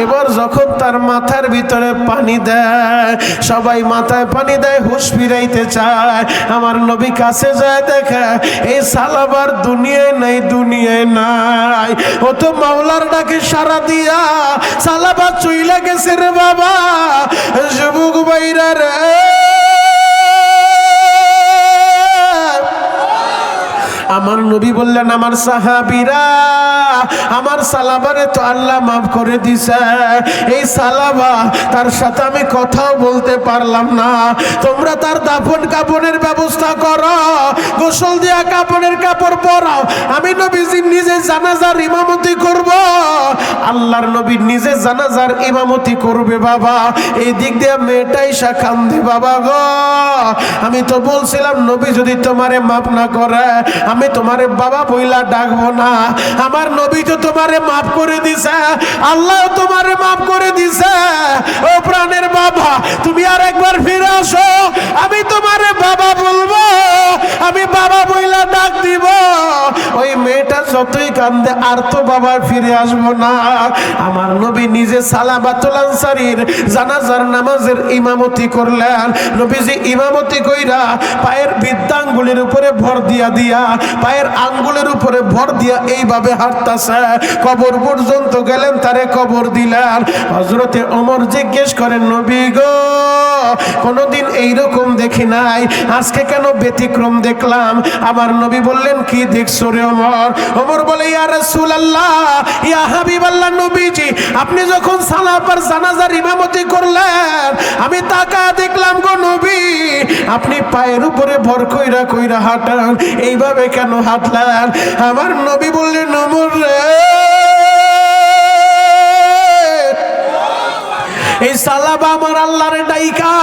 এবার যখন তার মাথার ভিতরে পানি দেয়, সবাই মাথায় পানি দেয়, হুঁশ ফিরাইতে চায়। আমার নবী কাছে যায়, দেখে এই সালাবার দুনিয়ায় নাই, দুনিয়ায় নাই। ও তো মাওলার ডাকে সারা দিয়া সালাবা চইলা গেছে রে বাবা। যুবক ভাইরা রে, আমার নবী বললেন, আমার সাহাবীরা, আমার সালাবারে তো আল্লাহ মাফ করে দিছে। এই সালাবা, তার সাথে আমি কথাও বলতে পারলাম না। তোমরা তার দাফন কাপড়ের ব্যবস্থা করো, গোসল দিয়া কাপড়ের কাপড় পরাও। আমি নবীজি নিজে জানাজার ইমামতি করব। আল্লাহর নবী নিজে জানাজার ইমামতি করবে। বাবা, এই দিক দিয়ে মেয়েটাই কান্দে, বাবা গো, আমি তো বলছিলাম নবী যদি তোমারে মাফ না করে আমি তোমারে বাবা বইলা ডাকবো না। আমার নবী তো তোমারে মাফ করে দিছে, আল্লাহ তোমারে মাফ করে দিছে। ও প্রাণের বাবা, তুমি আর একবার ফিরে আসো, আমি তোমারে বাবা বলবো, আমি বাবা বইলা ডাক দিব। ওই মেয়েটা যতই কান্দে আর তো বাবা ফিরে আসবো না। আমার নবী নিজে সালাবাতুল আনসারীর জানাজার নামাজের ইমামতি করলেন। নবীজি ইমামতি কইরা পায়ের বৃদ্ধাঙ্গুলের উপরে ভর দিয়া পায়ের আঙ্গুলের উপরে ভর দিয়া এইভাবে হাঁটতাছে। কবর পর্যন্ত গেলেন, তারে কবর দিলেন। হযরতে ওমর জিজ্ঞেস করেন, নবী গো, কোনদিন এইরকম দেখি নাই, আজকে কেন ব্যতিক্রম দেখলাম? আমার নবী বললেন, কি দেখছো রে ওমর? ওমর ওমর বলে ইয়া রাসূলুল্লাহ, ইয়া হাবিবাল্লাহ, নবীজি আপনি যখন সালাবার জানাজার ইমামতি করলেন আমি তাকায় দেখলাম গো নবী আপনি পায়ের উপরে ভর কইরা কইরা হাঁটান, এইভাবে কেন হাঁটলেন? আমার নবী বললেন ওমর রে, এই সালাবা আমার আল্লাহর ডাইকা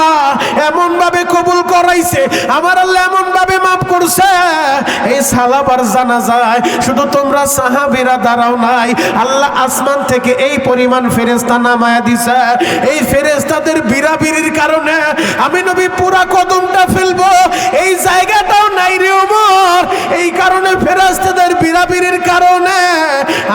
এমন ভাবে কবুল করাইছে, আমার আল্লাহ এমন ভাবে মাফ করছে। এই সালাবার জানাজায় শুধু তোমরা সাহাবীরা দাঁড়াও নাই, আল্লাহ আসমান থেকে এই পরিমাণ ফেরেশতা নামায়া দিছে। এই ফেরেশতাদের বিরাবিরির কারণে আমি নবী পুরা কদমটা ফেলবো এই জায়গাটাও নাই রে ওমর। এই কারণে ফেরেশতাদের বিরাবিরির কারণে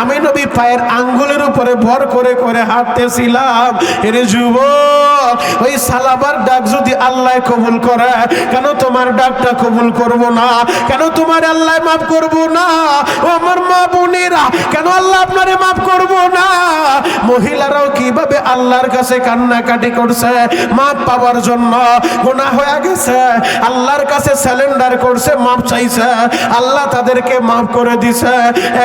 আমি নবী পায়ের আঙ্গুলের উপরে ভর করে করে হাঁটতেছিলাম। এর যুবক, ওই সালাবার ডাক যদি আল্লাহ কবুল করে, কেন তোমার ডাকটা কবুল করব না? কেন তোমার আল্লাহ মাফ করব না? ও আমার মা বোনেরা, কেন আল্লাহ আপনারে মাফ করব না? মহিলারাও কিভাবে আল্লাহর কাছে কান্নাকাটি করছে মাফ পাওয়ার জন্য। গুনাহ হয়ে গেছে, আল্লাহর কাছে স্যালেন্ডার করছে, মাফ চাইছে, আল্লাহ তাদেরকে মাফ করে দিছে।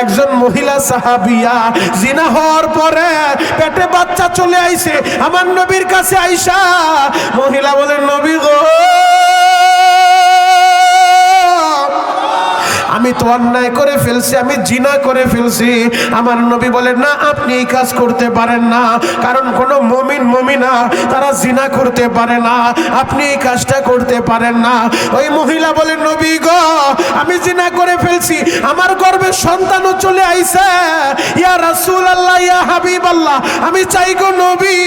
একজন মহিলা সাহাবিয়া জিনা হওয়ার পরে পেটে বাচ্চা চলে আইছে, আমার নবীর কাছে আইসা মহিলা বলেন নবী গো, আমি তো অন্যায় করে ফেলছি, আমি জিনা করে ফেলছি। আমার নবী বলেন না, আপনি এই কাজ করতে পারেন না, কারণ কোন মুমিন মুমিনা তারা জিনা করতে পারে না, আপনি এই কাজটা করতে পারেন না। ওই মহিলা বলেন নবী গো, আমি জিনা করে ফেলছি, আমার গর্ভে সন্তানও চলে আইছে। ইয়া রাসূলুল্লাহ, ইয়া হাবিবাল্লাহ, আমি চাই গো নবী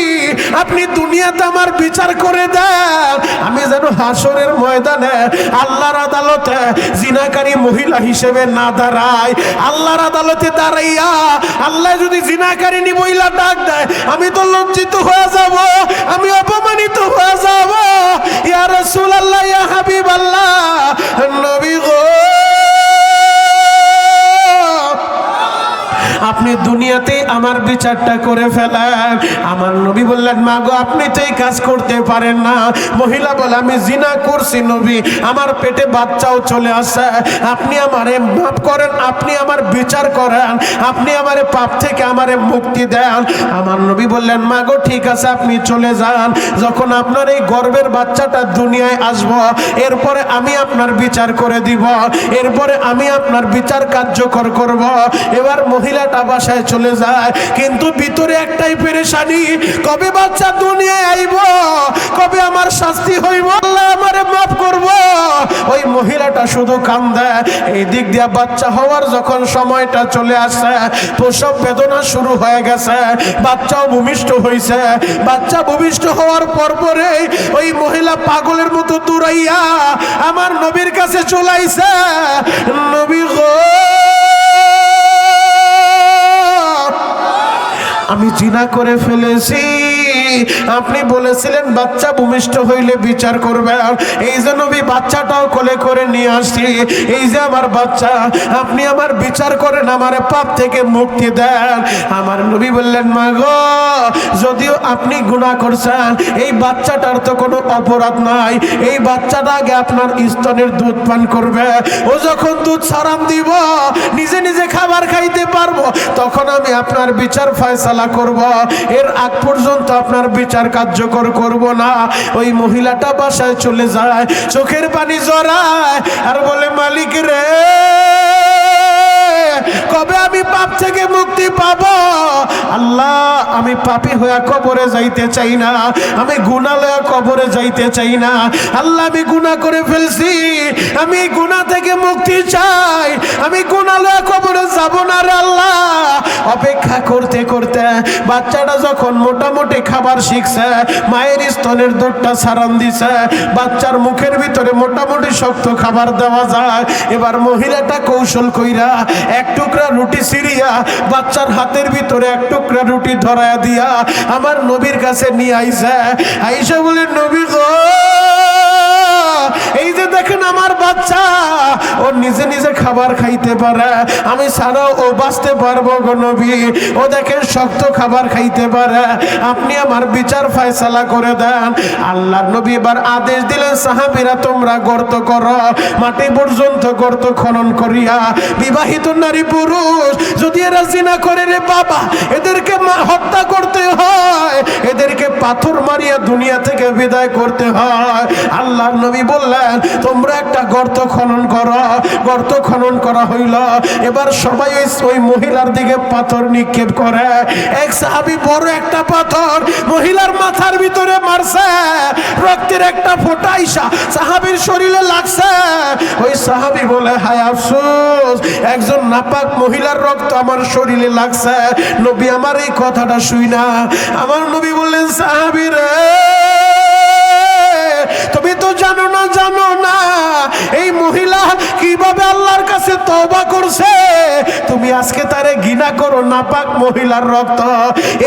আপনি দুনিয়াতে আমার বিচার করে দেন, আমি যেন হাসরের ময়দানে আল্লাহর আদালতে জিনাকারী মহিলা হিসেবে না দাঁড়ায়। আল্লাহর আদালতে দাঁড়াইয়া আল্লাহ যদি জিনাকারিনী মহিলা ডাক দেয় আমি তো লজ্জিত হয়ে যাব, আমি অপমানিত হয়ে যাব। ইয়া রাসূলুল্লাহ, ইয়া হাবিবাল্লাহ, নবী গো আপনি দুনিয়াতে আমার বিচারটা করে ফেলেন। আমার নবী বললেন মা গো, আপনি তো এই কাজ করতে পারেন না। মহিলা বলে আমি জিনা করছি নবী, আমার পেটে বাচ্চাও চলে আসে, আপনি আমারে মাফ করেন, আপনি আমার বিচার করেন, আপনি আমারে পাপ থেকে আমারে মুক্তি দেন। আমার নবী বললেন মা গো ঠিক আছে, আপনি চলে যান, যখন আপনার এই গর্ভের বাচ্চাটা দুনিয়ায় আসবো এরপরে আমি আপনার বিচার করে দিব, এরপরে আমি আপনার বিচার কার্যকর করব। এবার মহিলাটা বাসায় চলে যায়, কিন্তু ভিতরে একটাই পেরেশানি, কবে বাচ্চা দুনিয়ায় আইব, কবে আমার শাস্তি হইব, আল্লাহ আমারে মাফ করব। ওই মহিলাটা শুধু কান্দে। এই দিক দিয়ে বাচ্চা হওয়ার যখন সময়টা চলে আসে, প্রসব বেদনা শুরু হয়ে গেছে, বাচ্চাও ভূমিষ্ঠ হয়েছে। বাচ্চা ভূমিষ্ঠ হওয়ার পরে ওই মহিলা পাগলের মতো দৌড়াইয়া আমার নবীর কাছে চলে আইছে, নবী গো আমি জিনা করে ফেলেছি, আপনি বলেছিলেন বাচ্চা ভূমিষ্ঠ হইলে বিচার করবেন, এই যে নবী বাচ্চাটাও কোলে করে নিয়ে আসছি, এই যে আমার বাচ্চা, আপনি আমার বিচার করেন, আমার পাপ থেকে মুক্তি দেন। আমার নবী বললেন মা গো, যদিও আপনি গুনাহ করছেন, এই বাচ্চাটার তো কোনো অপরাধ নাই, এই বাচ্চাটা আগে আপনার স্তনের দুধ পান করবে, ও যখন দুধ সারাম দিব নিজে নিজে খাবার খাইতে পারবো, তখন আমি আপনার বিচার ফয়সালা করব, এর আগ পর্যন্ত আপনার বিচার কার্যকর করব না। ওই মহিলাটা বাসায় চলে যায়, চোখের পানি জড়ায় আর বলে মালিক রে, কবে আমি পাপ থেকে মুক্তি পাবো? আল্লাহ আমি পাপী হয়ে কবরে যাইতে চাই না, আমি গুনাহ লয়ে কবরে যাইতে চাই না। আল্লাহ আমি গুনাহ করে ফেলছি, আমি গুনাহ থেকে মুক্তি চাই, আমি গুনাহ লয়ে কবরে যাব না রে আল্লাহ। অপেক্ষা করতে করতে বাচ্চাটা যখন মোটামুটি খাবার শিখছে, মায়ের স্তনের দুধটা সারান দিছে, বাচ্চার মুখের ভিতরে মোটামুটি শক্ত খাবার দেওয়া যায়। এবার মহিলাটা কৌশল কইরা এক টুকরা রুটি সিরিয়া বাচ্চার হাতের ভিতরে এক টুকরা রুটি ধরায়া দিয়া আমার নবীর কাছে নিয়ে আইছে। আইসা বলে নবী গো, এই যে দেখেন আমার বাচ্চা ও নিজে নিজে খাবার খাইতে পারে, আমি ছাড়াও ও বাঁচতে পারবো গো নবী। ও দেখেন শক্ত খাবার খাইতে পারে, আপনি আমার বিচার ফয়সালা করে দেন। আল্লাহর নবী এবার আদেশ দিলেন, সাহাবীরা তোমরা গর্ত করো, মাটি পর্যন্ত গর্ত খনন করিয়া বিবাহিত নারী পুরুষ যদি এরা জিনা করে রে বাবা, এদেরকে হত্যা করতে হয়, এদেরকে পাথর মারিয়া দুনিয়া থেকে বিদায় করতে হয়। আল্লাহর নবী বললেন তোমরা একটা গর্ত খনন করো। গর্ত খনন করা হইল। এবার সবাই ওই মহিলার দিকে পাথর নিক্ষেপ করে। এক সাহাবী বড় একটা পাথর মহিলার মাথার ভিতরে মারছে, রক্তের একটা ফোঁটা আইসা সাহাবীর শরীরে লাগছে। ওই সাহাবী বলে হায় আফসোস, একজন নাপাক মহিলার রক্ত আমার শরীরে লাগছে। নবী আমার এই কথাটা শুই না, আমার নবী বললেন সাহাবী রে, তুমি তো জানো না এই মহিলা কিভাবে আল্লাহর কাছে তওবা করছে। তুমি আজকে তারে ঘৃণা করো, নাপাক মহিলার রক্ত।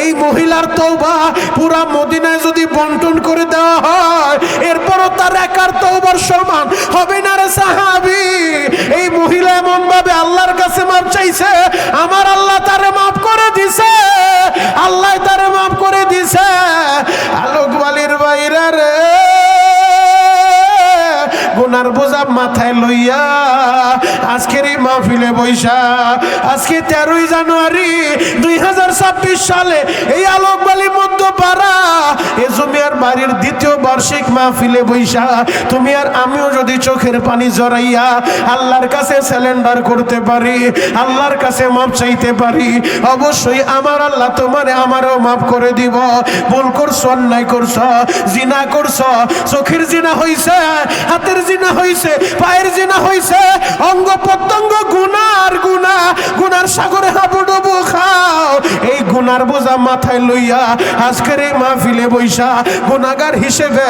এই মহিলার তওবা পুরা মদিনায় যদি বন্টন করে দেওয়া হয়, এরপরও তার একার তওবার সমান হবে না রে সাহাবী। এই মহিলা এমন ভাবে আল্লাহর কাছে মাপ চাইছে, আমার আল্লাহ তারে মাফ করে দিছে, আল্লাহ তারে মাফ করে দিছে। আলোকবালির বাইরে রে, গুনার বোঝা মাথায় লইয়া আজকের এই মাহফিলে বৈশা, আজকে 13ই জানুয়ারি 2026 সালে এই আলোকবালি মধ্যপাড়া এ জমিয়ার বাড়ির দ্বিতীয় বার্ষিক মাহফিলে বৈশা তুমি আর আমিও যদি চোখের পানি জড়াইয়া আল্লাহর কাছে স্যালেন্ডার করতে পারি, আল্লাহর কাছে মাপ চাইতে পারি, অবশ্যই আমার আল্লাহ তোমারে আমারও মাফ করে দিব। ভুল করছো, অন্যায় করছো, জিনা করছো, চোখের জিনা হইছে, হাতের জিনা হইছে, পায়ের জিনা হইছে, অঙ্গ প্রত্যঙ্গ গুনার সাগরে হাবুডুবু খাও। এই গুনার বোঝা মাথায় লইয়া আজকের এই মাহফিলে বৈশা গুনাহগার হিসেবে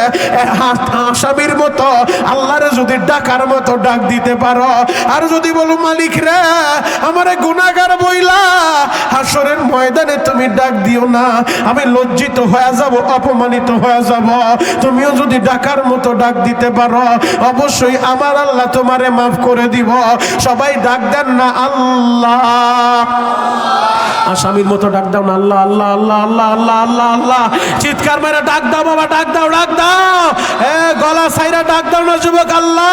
আসামির মতো আল্লাহরে যদি ডাকার মতো ডাক দিতে পারো, আর যদি বলো মালিক রে আমারে গুনাহগার বইলা হাসরের ময়দানে তুমি ডাক দিও না, আমি লজ্জিত হয়ে যাব, অপমানিত হয়ে যাব, তুমিও যদি ডাকার মতো ডাক দিতে পারো, অবশ্যই আমার আল্লাহ তোমারে মাফ করে দিব। সবাই ডাক দেন না আল্লাহ। আসামির মতো ডাক দাও না, আল্লাহ আল্লাহ আল্লাহ আল্লাহ আল্লাহ আল্লাহ আল্লাহ। চিৎকার মেরে ডাক দাও বাবা, ডাক দাও, ডাক দাও, গলা সাইরা ডাক দাও না যুবক, আল্লাহ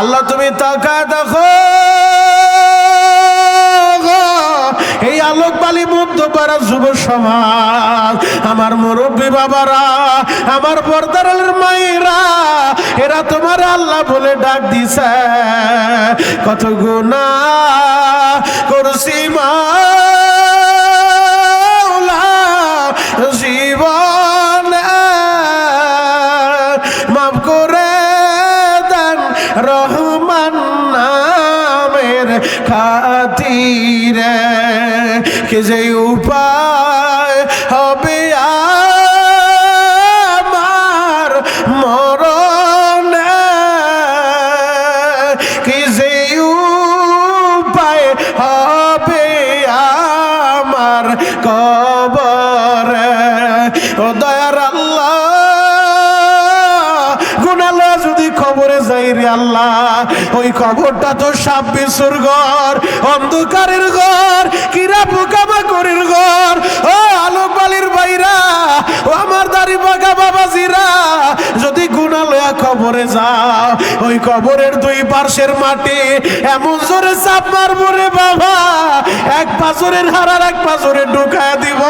আল্লাহ। তুমি তাকায় দেখো এই আলোকবালি মধ্যপাড়া যুব সমাজ, আমার মুরব্বী বাবারা, আমার পর্দার মায়েরা, এরা তোমার আল্লাহ বলে ডাক দিছে। কত গুনাহ করছি মাওলা জীবনে, মাফ করে দেন রহমান নামের খাতিরে। কে যে উপায় হবে আমার মরণে, কে যে উপায় হবে আমার কবরে। ও দয়ার আল্লাহ, গুনাহগার যদি কবরে যাই রে আল্লাহ, ওই কবরটা তো সাপ বিছুর ঘর, অন্ধকারের ঘর, কিরা পোকামাকড়ের ঘর। ও আলোকবালির বাইরা, ও আমার দাড়ি পাকা বাবাজিরা, যদি গুনাহ লয়া কবরে যাও, ওই কবরের দুই পার্শ্বের মাটি এমন জোরে চাপ মারবো রে বাবা, এক পাথরের হারার এক পাথরে ঢুকায় দিব।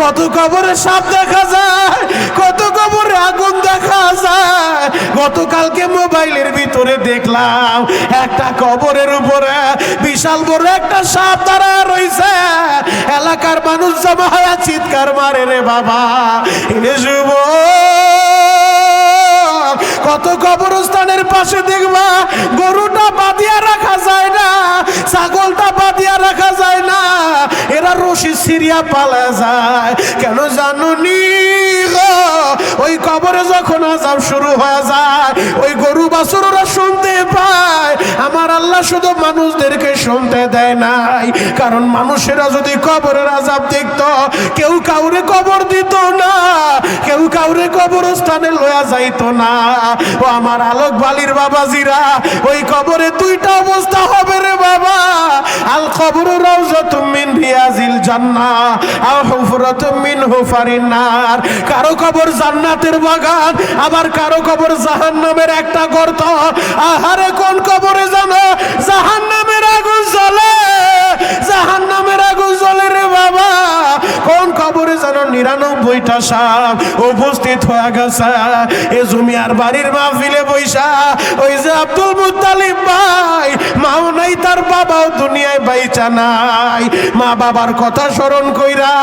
কত কবরে সাপ দেখা যায়, কত কবরে আগুন দেখা যায়। গতকালকে মোবাইলের ভিতরে দেখলাম একটা কবরের উপরে বিশাল বড় একটা সাপ দাঁড়ায় রইছে। এলাকার মানুষ জমা হয়ে চিৎকার মারে রে বাবা। কত কবরস্থানের পাশে দেখবা গরুটা বাঁধিয়া রাখা যায় না, ছাগলটা বাঁধিয়া রাখা যায় না, এরা রশি সিরিয়া পালা যায়। কেন জানুনি গো, ওই কবরে যখন আযাব শুরু হয়ে যায়, ওই গরু বাছুররা শুনতে পায়। আমার আল্লাহ শুধু মানুষদেরকে শুনতে দেয় নাই, কারণ মানুষেরা যদি কবরের আযাব দেখত, কেউ কাউরে কবর দিত না, কেউ কাউরে কবরস্থানে লয়া যাইত না। ও আমার আলোক বালির বাবাজিরা, ওই কবরে দুইটা অবস্থা হবে রে বাবা। আল কবরু রাউযাতুম মিন রিয়াজিল জান্নাহ আও হুফরাতুম মিন হুফারিন নার। কারো কবর জান্নাতের বাগান, আবার কারো কবর জাহান্নামের একটা গর্ত। আহারে কোন কবরে জানো জাহান্নামের আগুন জ্বলে, জাহান্নামের আগুন জ্বলে রে বাবা। কোন কবরে জানো 99টা সাপ উপস্থিত হয়ে গেছে। এ জমিয়ার বাড়ির মাহফিলে বৈশা ওই যে আব্দুল মুত্তালিব ভাই, মাও নাই তার বাবাও দুনিয়ায় বাইচা নাই, মা বাবার কথা স্মরণ কইরা,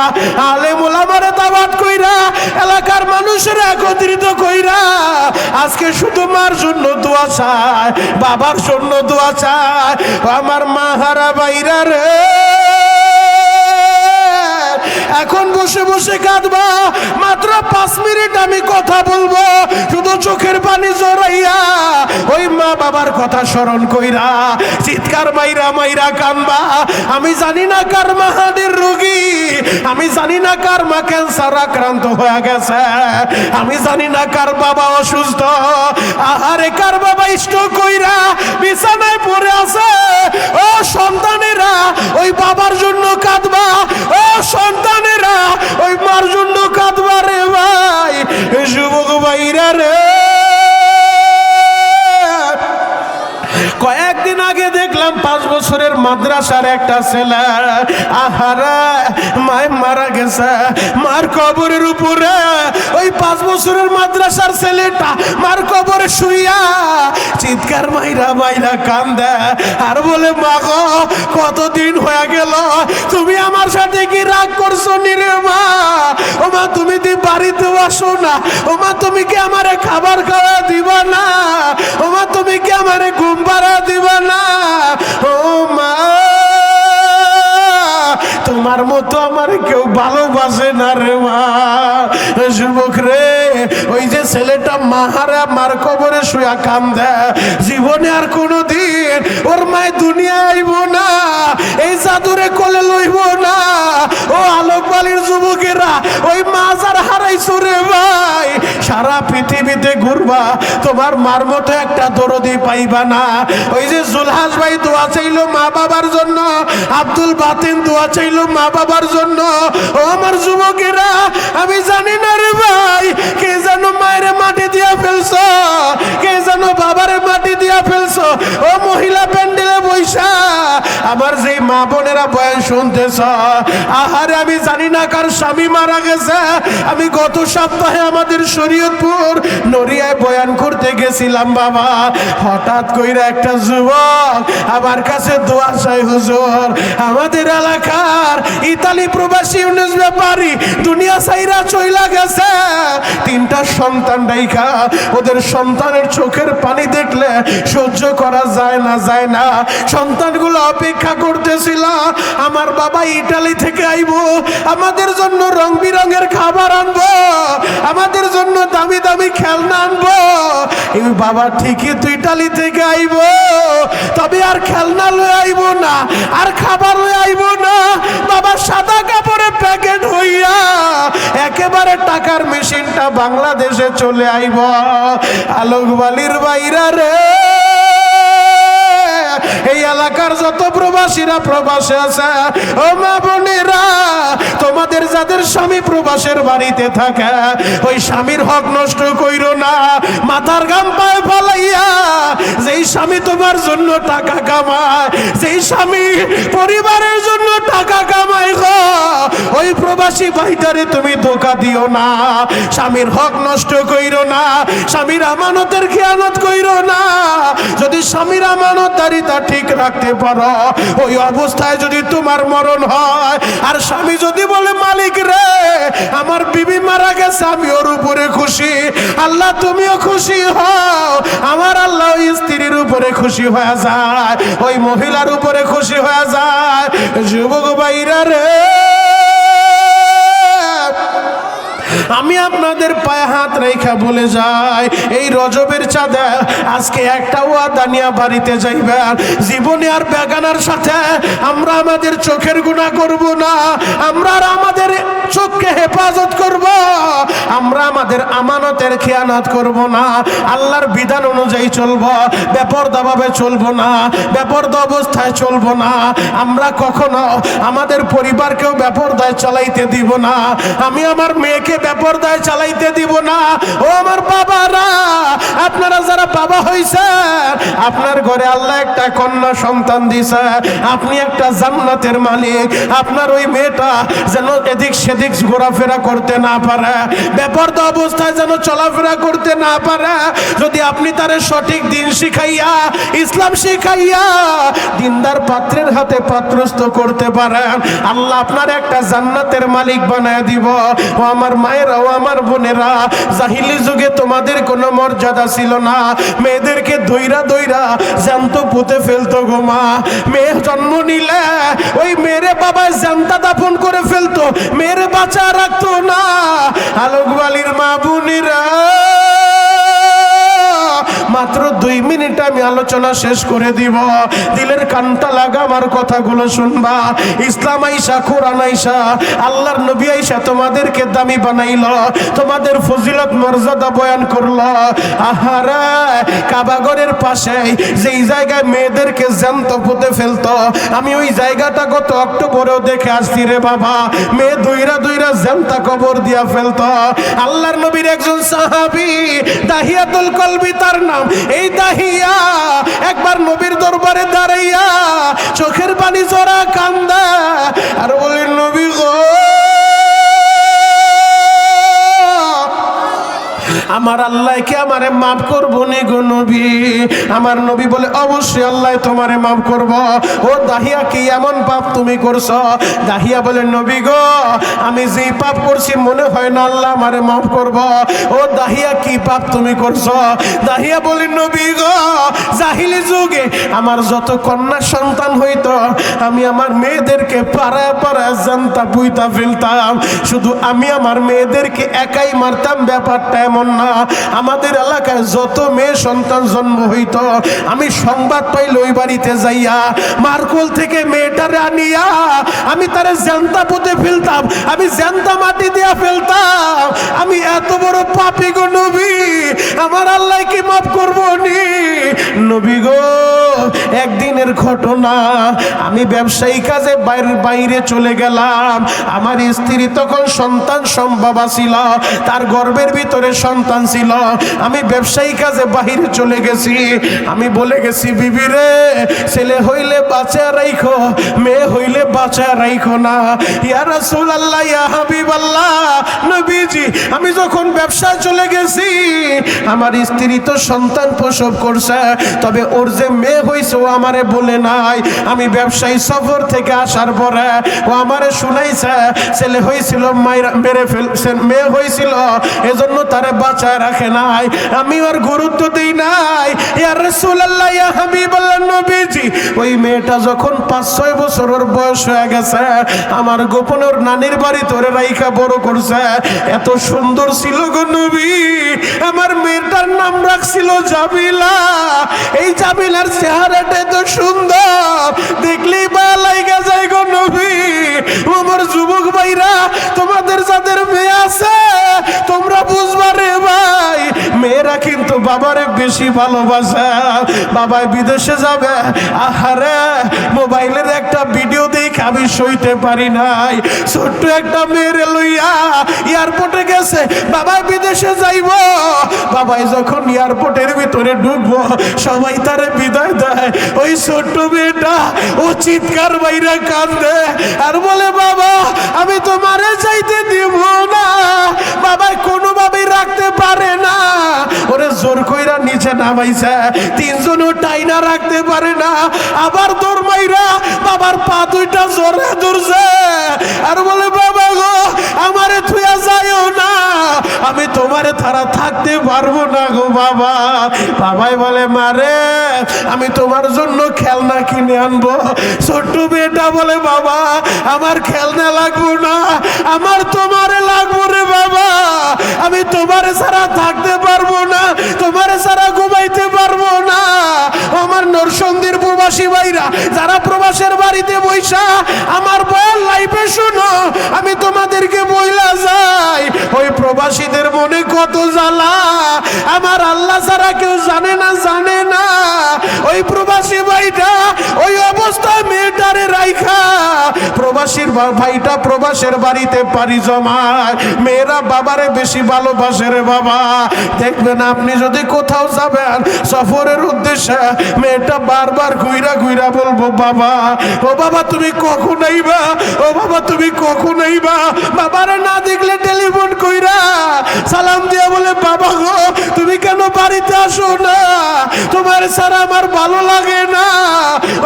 আলেম ওলামারে দাওয়াত কইরা, এলাকার মানুষের একত্রিত কইরা আজকে শুধু মার জন্য দোয়া চায়, বাবার জন্য দোয়া চায়। আমার মা হারা বাইরা রে, এখন বসে বসে কাঁদবা, মাত্র 5 মিনিট আমি কথা বলবো, শুধু চোখের পানি জড়াইয়া ওই মা বাবার কথা স্মরণ কইরা চিৎকার মাইরা মাইরা কানবা। আমি জানি না কার মা হার্টের রোগী, আমি জানি না কার মা ক্যান্সার আক্রান্ত হয়ে গেছে, আমি জানি না কার বাবা অসুস্থ, আহারে কার বাবা স্ট্রোক কইরা বিছানায় পড়ে আছে। ও সন্তানেরা ওই বাবার জন্য কাঁদবা, ও সন্তানেরা ওই মার জন্য কাঁদবা রে ভাই। যুবক ভাইরা রে, কয়েকদিন আগে দেখলাম 5 বছরের মাদ্রাসার একটা ছেলে, আহারা মায় মারা গেছে, মার কবরের উপরে ওই 5 বছরের মাদ্রাসার ছেলেটা মার কবরে শুইয়া চিৎকার মাইরা মাইরা কান্দে আর বলে, মা গো কতদিন হয়ে গেল, তুমি আমার সাথে কি রাগ করছো নি রে মা? ও মা তুমি কি বাড়িতে আসো না? ও মা তুমি কি আমারে খাবার খাওয়া দিবা না? ও মা তুমি কি আমারে ঘুম পাড়া দিবা না? ও মা তোমার মতো আমার কেউ ভালোবাসে না রে মা। যুবক রে, ওই যে ছেলেটা মাহারা মার কবরে শুয়া কান্দে, জীবনে আর কোনোদিন ওর মায় দুনিয়া আইব না, এই জাদুরে কোলে লইব না। ও আলোক বালির যুবকেরা, ওই মা যার হারাইছো রে ভাই, সারা পৃথিবীতে ঘুরবা, তোমার মার মতো একটা দরদি পাইবা না। ওই যে জুলহাস ভাই দোয়া চাইলো মা বাবার জন্য, আব্দুল বাতিন দোয়া চাইলো মা বাবার জন্য। ও আমার যুবকেরা, আমি জানি না রে ভাই, কে যেন মায়ের মাটি দিয়া ফেলছো, কে যেন বাবারে মাটি দিয়া ফেলছো। ও মহিলা প্যান্ডেলে বৈশা আমার যেই মা বোনেরা বয়ান শুনতেছ, আহারে আমি জানি না কার স্বামী মারা গেছে। আমি গত সপ্তাহে আমাদের শরীয়তপুর নড়িয়ায় বয়ান করতে গেছিলাম বাবা, হঠাৎ কইরা একটা যুবক আমার কাছে দোয়া চাই, হুজুর আমাদের এলাকার ইতালি প্রবাসী ইউনুস ব্যাপারী দুনিয়া ছাইরা চইলা গেছে, 3টা সন্তান রাইখা, ওদের সন্তানের চোখের পানি দেখলে সহ্য করা যায় না, যায় না। সন্তানগুলো অপেক্ষা করতেছিল আমার বাবা ইতালি থেকে আইবো, আমাদের জন্য রং বিরঙের খাবার আনবো, আমাদের জন্য দামি দামি খেলনা আনবো। এই বাবা ঠিকই তো ইতালি থেকে আইবো, তবে আর খেলনা লয়ে আইবো না, আর খাবার লয়ে আইবো না। বাবা সাদা কাপড়ে প্যাকেট হইয়া একেবারে টাকার মেশিনটা বাংলাদেশে চলে আইব। আলোক বালির বাইরা রে, এই এলাকার যত প্রবাসীরা প্রবাসে আছে, ও মা বোনেরা, তোমাদের যাদের স্বামী প্রবাসের বাড়িতে থাকে, ওই স্বামীর হক নষ্ট কইরো না। মাথার গাম পায়ে ফালাইয়া যেই স্বামী তোমার জন্য টাকা কামায়, যেই স্বামী পরিবারের জন্য টাকা কামায় গো, ওই প্রবাসী ভাইটারে তুমি ধোঁকা দিও না। স্বামীর হক নষ্ট কইরো না, স্বামীর আমানতের খেয়ানত কইরো না। যদি স্বামীর আমানতদারিতা ঠিক রাখতে পারো, ওই অবস্থায় যদি তোমার মরণ হয়, আর স্বামী যদি বলে মালিক রে আমার বিবি মারা গেছে, আমি ওর উপরে খুশি, আল্লাহ তুমিও খুশি হও, আমার আল্লাহ ওই স্ত্রীর উপরে খুশি হয়ে যায়, ওই মহিলার উপরে খুশি হয়ে যায়। যুবক ভাইরা রে, আমি আপনাদের পায়ে হাত রেখা বলে যাই, এই রজবের চাঁদে আজকে একটা ওয়াদা নিয়ে বাড়িতে যাইবেন, জীবনে আর বেগানার সাথে আমরা আমাদের চোখের গুনাহ করব না, আমরা আর আমাদের চোখকে হেফাজত করব, আমরা আমাদের আমানতের খেয়ানত করব না, আল্লাহর বিধান অনুযায়ী চলবো, বেপরদাভাবে চলবো না, বেপরদা অবস্থায় চলবো না, আমরা কখনো আমাদের পরিবারকেও বেপরদায় চালাইতে দিব না, আমি আমার মেয়েকে বেপরদায় চালাইতে দিব না। ও আমার বাবারা, আপনারা যারা বাবা হইছেন, আপনার ঘরে আল্লাহ একটা কন্যা সন্তান দিছে, আপনি একটা জান্নাতের মালিক, আপনার ওই মেয়েটা যেন এদিক সেদিক ঘোরাফেরা করতে না পারে, বেপরদা অবস্থায় যেন চলাফেরা করতে না পারে। যদি আপনি তারে সঠিক দিন শিখাইয়া, ইসলাম শিখাইয়া দিনদার পাত্রের হাতে পাত্রস্থ করতে পারেন, আল্লাহ আপনার একটা জান্নাতের মালিক বানায় দিব। ও আমার মায়েরা, ও আমার বোনেরা, জাহিলি যুগে তোমাদের কোনো মর্যাদা ছিল না, মেয়েদেরকে দইরা দইরা জ্যান্ত পুঁতে ফেলতো গো মা। মেয়ে জন্ম নিলে ওই মেয়েরে বাবা জ্যান্তা দাফন করে ফেলতো, মেয়েরে বাঁচা রাখতো না। আলোকবালির মা বোনেরা, মাত্র 2 মিনিট আমি আলোচনা শেষ করে দিব, দিলের কানটা লাগা আমার কথাগুলো শুনবা। ইসলাম আইসা, কোরআন আইসা, আল্লাহর নবী আইসা তোমাদেরকে দামি বানাইল, তোমাদের ফজিলত মর্যাদা বয়ান করলো। আহারে, কাবাগরের পাশে যেই জায়গায় মেয়েদেরকে জ্যান্ত পুঁতে ফেলতো, আমি ওই জায়গাটা গত অক্টোবরেও দেখে আসছি রে বাবা। মেয়ে দইরা দইরা জ্যান্তা কবর দিয়া ফেলতো। আল্লাহর নবীর একজন সাহাবী, দাহিয়াতুল কলবি তার নাম, এই দাহিয়া একবার নবীর দরবারে দাঁড়াইয়া চোখের পানি জড়া কান্দা আর বলেন, নবী গো, আমার আল্লাহ কি আমারে মাফ করবো নি গো নবী? আমার নবী বলে, অবশ্যই আল্লাহ তোমারে মাফ করব। ও দাহিয়া, কি এমন পাপ তুমি করছো? দাহিয়া বলে, নবী গো, আমি যেই পাপ করছি মনে হয় না আল্লাহ আমারে মাফ করব। ও দাহিয়া, কি পাপ তুমি করছো? দাহিয়া বলে, নবী গো, জাহিলি যুগে আমার যত কন্যা সন্তান হইতো, আমি আমার মেয়েদেরকে পাড়ায় পাড়ায় জানতা পুইতা ফেলতাম। শুধু আমি আমার মেয়েদেরকে একাই মারতাম, ব্যাপারটা এমন না। আমাদের এলাকায় যত মেয়ে সন্তান জন্ম হইতো, আমি সংবাদ পাইলে ওই বাড়িতে যাইয়া মার্কোল থেকে মেয়েটারে আনিয়া আমি তারে জ্যান্তা পুঁতে ফেলতাম, আমি জ্যান্তা মাটি দিয়া ফেলতাম। আমি এত বড় পাপী গো নবী, আমার আল্লাহ কি মাফ করবো নি? নবী গো, একদিনের ঘটনা, আমি ব্যবসায়ী কাজে বাইরে চলে গেলাম। আমার স্ত্রী তখন সন্তান সম্ভব ছিল, তার গর্ভের ভিতরে সন্তান ছিল। আমি ব্যবসায়ী কাজে বাহিরে চলে গেছি। আমি বলে গেছি, বিবি রে, ছেলে হইলে বাঁচা রাইখো, মেয়ে হইলে বাঁচা রাইখো না। ইয়া রাসূলুল্লাহ, ইয়া হাবিবাল্লাহ, নবীজি, আমি যখন ব্যবসায় চলে গেছি, আমার স্ত্রী তো সন্তান প্রসব করছে, তবে ওর যে মেয়ে হইছে ও আমারে বলে নাই। আমি ব্যবসায়ী সফর থেকে আসার পরে ও আমারে শুনাইছে, ছেলে হয়েছিল মেরে ফেলছে, মেয়ে হয়েছিল এজন্য তারে বাঁচায় রাখে নাই। আমি আর গুরুত্ব দেই নাই। ইয়া রাসূলুল্লাহ, ইয়া হাবিবাল্লাহ, নবীজি, ওই মেয়েটা যখন 5-6 বছর ওর বয়স হয়ে গেছে, আমার গোপন ওর নানির বাড়ি তোরে রাইখা বড় করছে। এত সুন্দর ছিল গো নবী, আমার মেয়েটার নাম রাখছিল জামিলা। এই জামিলার চেহারাটা এত সুন্দর, দেখলেই ভালো লাগা যায় গো নবী। আমার যুবক ভাইরা, তোমাদের যাদের মেয়ে আছে, তোমরা বুঝবা রে ভাই, মেয়েরা কিন্তু বাবারে বেশি ভালোবাসে। বাবাই বিদেশে যাবে, আহারে, মোবাইলের একটা ভিডিও দেখে আমি সইতে পারি নাই। ছোট্ট একটা মেয়েরে লইয়া এয়ারপোর্টে গেছে, বাবাই বিদেশে যাইব। বাবাই যখন এয়ারপোর্টের ভিতরে ঢুকবো, সবাই তারে বিদায় দেয়। ওই ছোট্ট মেয়েটা ও চিৎকার বাইরে কাঁদে আর বলে, বাবা, আমি তোমারে যাইতে দিব না। বাবাই কোনোভাবেই রাখতে পারে না, ওরে জোর কইরা নিচে নামাইছে। 3 জনও টাইনা রাখতে পারে না, আবার দৌড় মাইরা বাবার পা দুইটা জোরে ধরছে আর বলে, বাবা গো, আমারে থুয়া যাইও না, আমি তোমারে তারা থাকতে পারবো না গো বাবা। বাবাই বলে মারে আমি তোমার জন্য খেলনা কিনে আনবো। ছোট্ট মেয়েটা বলে বাবা আমার খেলনা লাগবো না, আমার তোমারে লাগবো রে বাবা। আমি তোমারে ছাড়া থাকতে পারবো না, তোমারে ছাড়া ঘুমাইতে পারবো না। আমার নরসিংদীর প্রবাসী ভাইরা যারা প্রবাসের বাড়িতে বৈশা আমার বল লাইফে শুনো, আমি তোমাদেরকে বইলা যাই ওই প্রবাসীদের মনে কত জ্বালা আমার আল্লাহ ছাড়া কেউ জানে না, জানে না। ওই প্রবাসী ভাইটা ওই অবস্থায় মেয়েটারে রাইখা প্রবাসীর ভাইটা প্রবাসের বাড়িতে পাড়ি জমায়। মেয়েরা বাবারে বেশি ভালোবাসে রে বাবা। দেখবেন আপনি যদি কোথাও যাবেন সফরের উদ্দেশ্যে, মেয়েটা বারবার ঘুইরা ঘুইরা বলবো বাবা, ও বাবা তুমি কখন আইবা, ও বাবা তুমি কখন আইবা। বাবারে না দেখলে টেলিফোন কইরা সালাম দিয়া বলে বাবা গো তুমি কেন বাড়িতে আসো না, তোমার ছাড়া আমার ভালো লাগে না।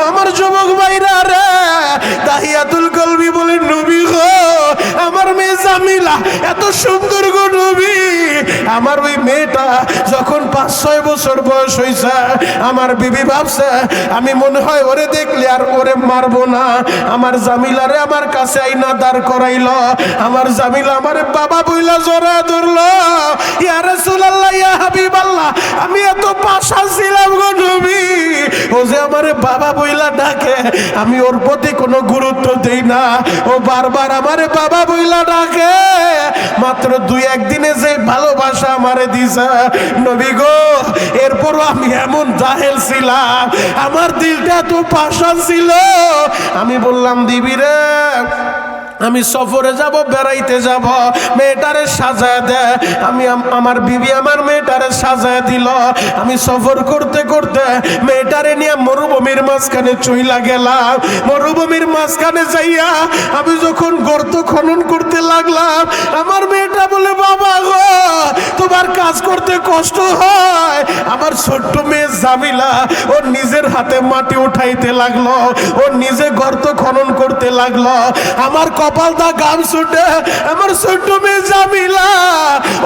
আমার যুবক ভাইরা রে তাহিয়াতুল কলবি বলে নবী গো আমার মেয়ে জামিলা এত সুন্দর গো নবী। আমার ওই মেয়েটা যখন 5-6 বছর বয়স হয়েছে আমার বিবি ভাবছে আমি মনে হয় ওরে দেখলে আর ওরে মারবো না। আমার জামিলারে আমার কাছে আইনা দাঁড় করাইলো। আমার জামিলা আমারে বাবা বইলা জড়া ধরলো। ইয়া রাসূলুল্লাহ ইয়া হাবিবাল্লাহ আমি এত পাশা ছিলাম গো নবী, ও যে আমারে বাবা বইলা ডাকে আমি ওর প্রতি কোনো গুরুত্ব দেই না। ও বারবার আমারে বাবা বইলা ডাকে, মাত্র 2-1 দিনে যে ভালোবাসা আমারে দিছে নবী গো। এরপরও আমি এমন জাহেল ছিলাম, আমার দিলটা তো পাশা ছিল। আমি বললাম দিবি রে আমি সফরে যাব, বেড়াইতে যাব, মেয়েটারে সাজায় দে। আমি আমার বিবি আমার মেয়েটারে সাজায় দিল। আমি সফর করতে করতে মেয়েটারে নিয়ে মরুভূমির মাঝখানে চইলা গেলাম। মরুভূমির মাঝখানে যাইয়া আমি যখন গর্ত খনন করতে লাগলাম, আমার মেয়েটা বলে বাবা গো তোমার কাজ করতে কষ্ট হয়। আমার ছোট্ট মেয়ে জামিলা ওর নিজের হাতে মাটি উঠাইতে লাগলো, ওর নিজে গর্ত খনন করতে লাগলো। আমার কপালটা গাম ছুটে আমার ছোট্ট মেয়ে জামিলা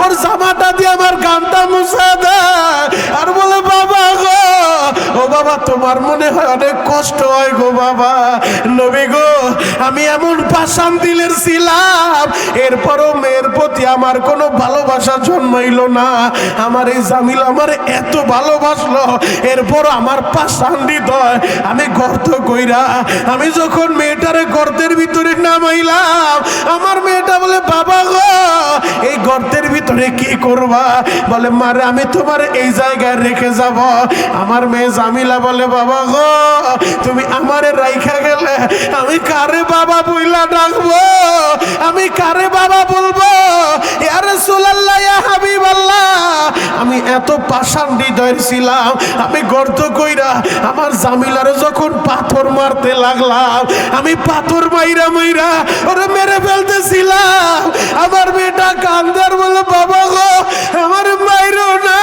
ওর জামাটা দিয়ে আমার গামটা মুছে দেয় আর বলে বাবা গো, ও বাবা তোমার মনে হয় অনেক কষ্ট হয় গো বাবা। নবী গো আমি এমন পাষাণ দিলের ছিলাম, এরপরও মেয়ের প্রতি আমার কোনো ভালোবাসা জন্মাইলো না। আমার এই জামিলা আমার এত ভালোবাসলো, এরপর আমার পাষাণ হৃদয় আমি গর্ত কইরা আমি যখন মেয়েটারে গর্তের ভিতরে নামাইলাম, আমার মেয়েটা বলে বাবা গো এই গর্তের ভিতরে কি করবা? বলে মারে আমি তোমার এই জায়গায় রেখে যাব। আমার মেয়ে জামিলা বলে বাবা গো তুমি আমারে রাইখা গেলে আমি কারে বাবা বইলা ডাকবো, আমি কারে বাবা বলবো? ইয়া রাসূলুল্লাহ ইয়া হাবিবাল্লাহ আমি এত পাষাণ হৃদয়ের ছিলাম, আমি গর্ত কইরা আমার জামিলারে যখন পাথর মারতে লাগলাম, আমি পাথর মাইরা মাইরা ওরে মেরে ফেলতেছিলাম। আমার মেয়েটা কান্দার বলে বাবা গো আমারে মাইরো না,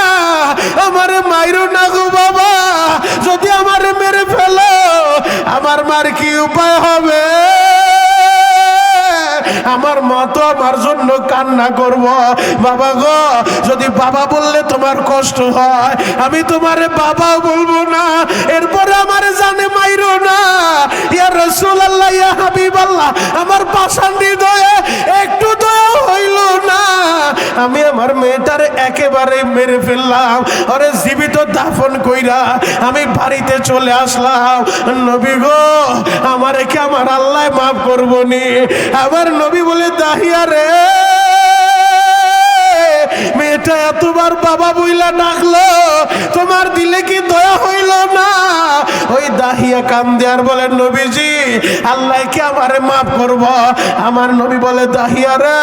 আমারে মাইরো না গো বাবা, যদি আমারে মেরে ফেলো আমার মার কি উপায় হবে? আমার মা তো আমার জন্য কান্না করব। বাবা গো যদি বাবা বললে তোমার কষ্ট হয় আমি তোমারে বাবাও বলবো না, এরপরে আমারে জানে মাইরো না। ইয়া রাসূলুল্লাহ ইয়া হাবিবাল্লাহ আমার পাষাণ হৃদয়ে একটু দয়া হইল না। আমি আমার মেয়েটারে একেবারে মেরে ফেললাম, ওরে জীবিত দাফন কইরা আমি বাড়িতে চলে আসলাম। নবী গো আমারে কি আমার আল্লাহ মাফ করবো নি? আমার নবী বলে দাহিয়া রে মেয়েটা এতবার বাবা বইলা ডাকলো, তোমার দিলে কি দয়া হইল না? ওই দাহিয়া কান্দে আর বলে নবীজি আল্লাহ কি আমারে মাফ করব? আমার নবী বলে দাহিয়া রে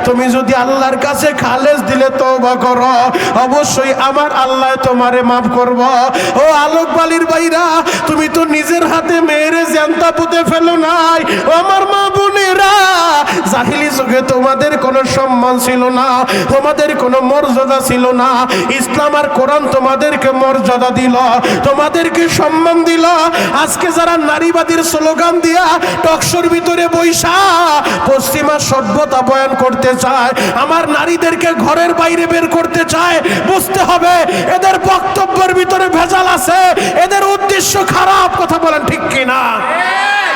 তুমি যদি আল্লাহর কাছে খালেস দিলে তওবা করো, অবশ্যই আমার আল্লাহ তোমারে মাফ করব। ও আলোক বালির ভাইরা তুমি তো নিজের হাতে মেয়েরে জ্যান্ত পুঁতে ফেলো নাই। ও আমার মা বোনেরা জাহিলি যুগে তোমাদের কোনো সম্মান ছিল না, তোমাদের কোনো মর্যাদা ছিল না। ইসলাম আর কোরআন তোমাদেরকে মর্যাদা দিল, তোমাদেরকে সম্মান দিল। আজকে যারা নারীবাদীর স্লোগান দিয়া টকশোর ভিতরে বৈশা পশ্চিমা সভ্যতা বয়ান করতে চায়, আমার নারীদেরকে ঘরের বাইরে বের করতে চায়, বুঝতে হবে এদের বক্তব্যের ভিতরে ভেজাল আছে, এদের উদ্দেশ্য খারাপ। কথা বলেন ঠিক কিনা?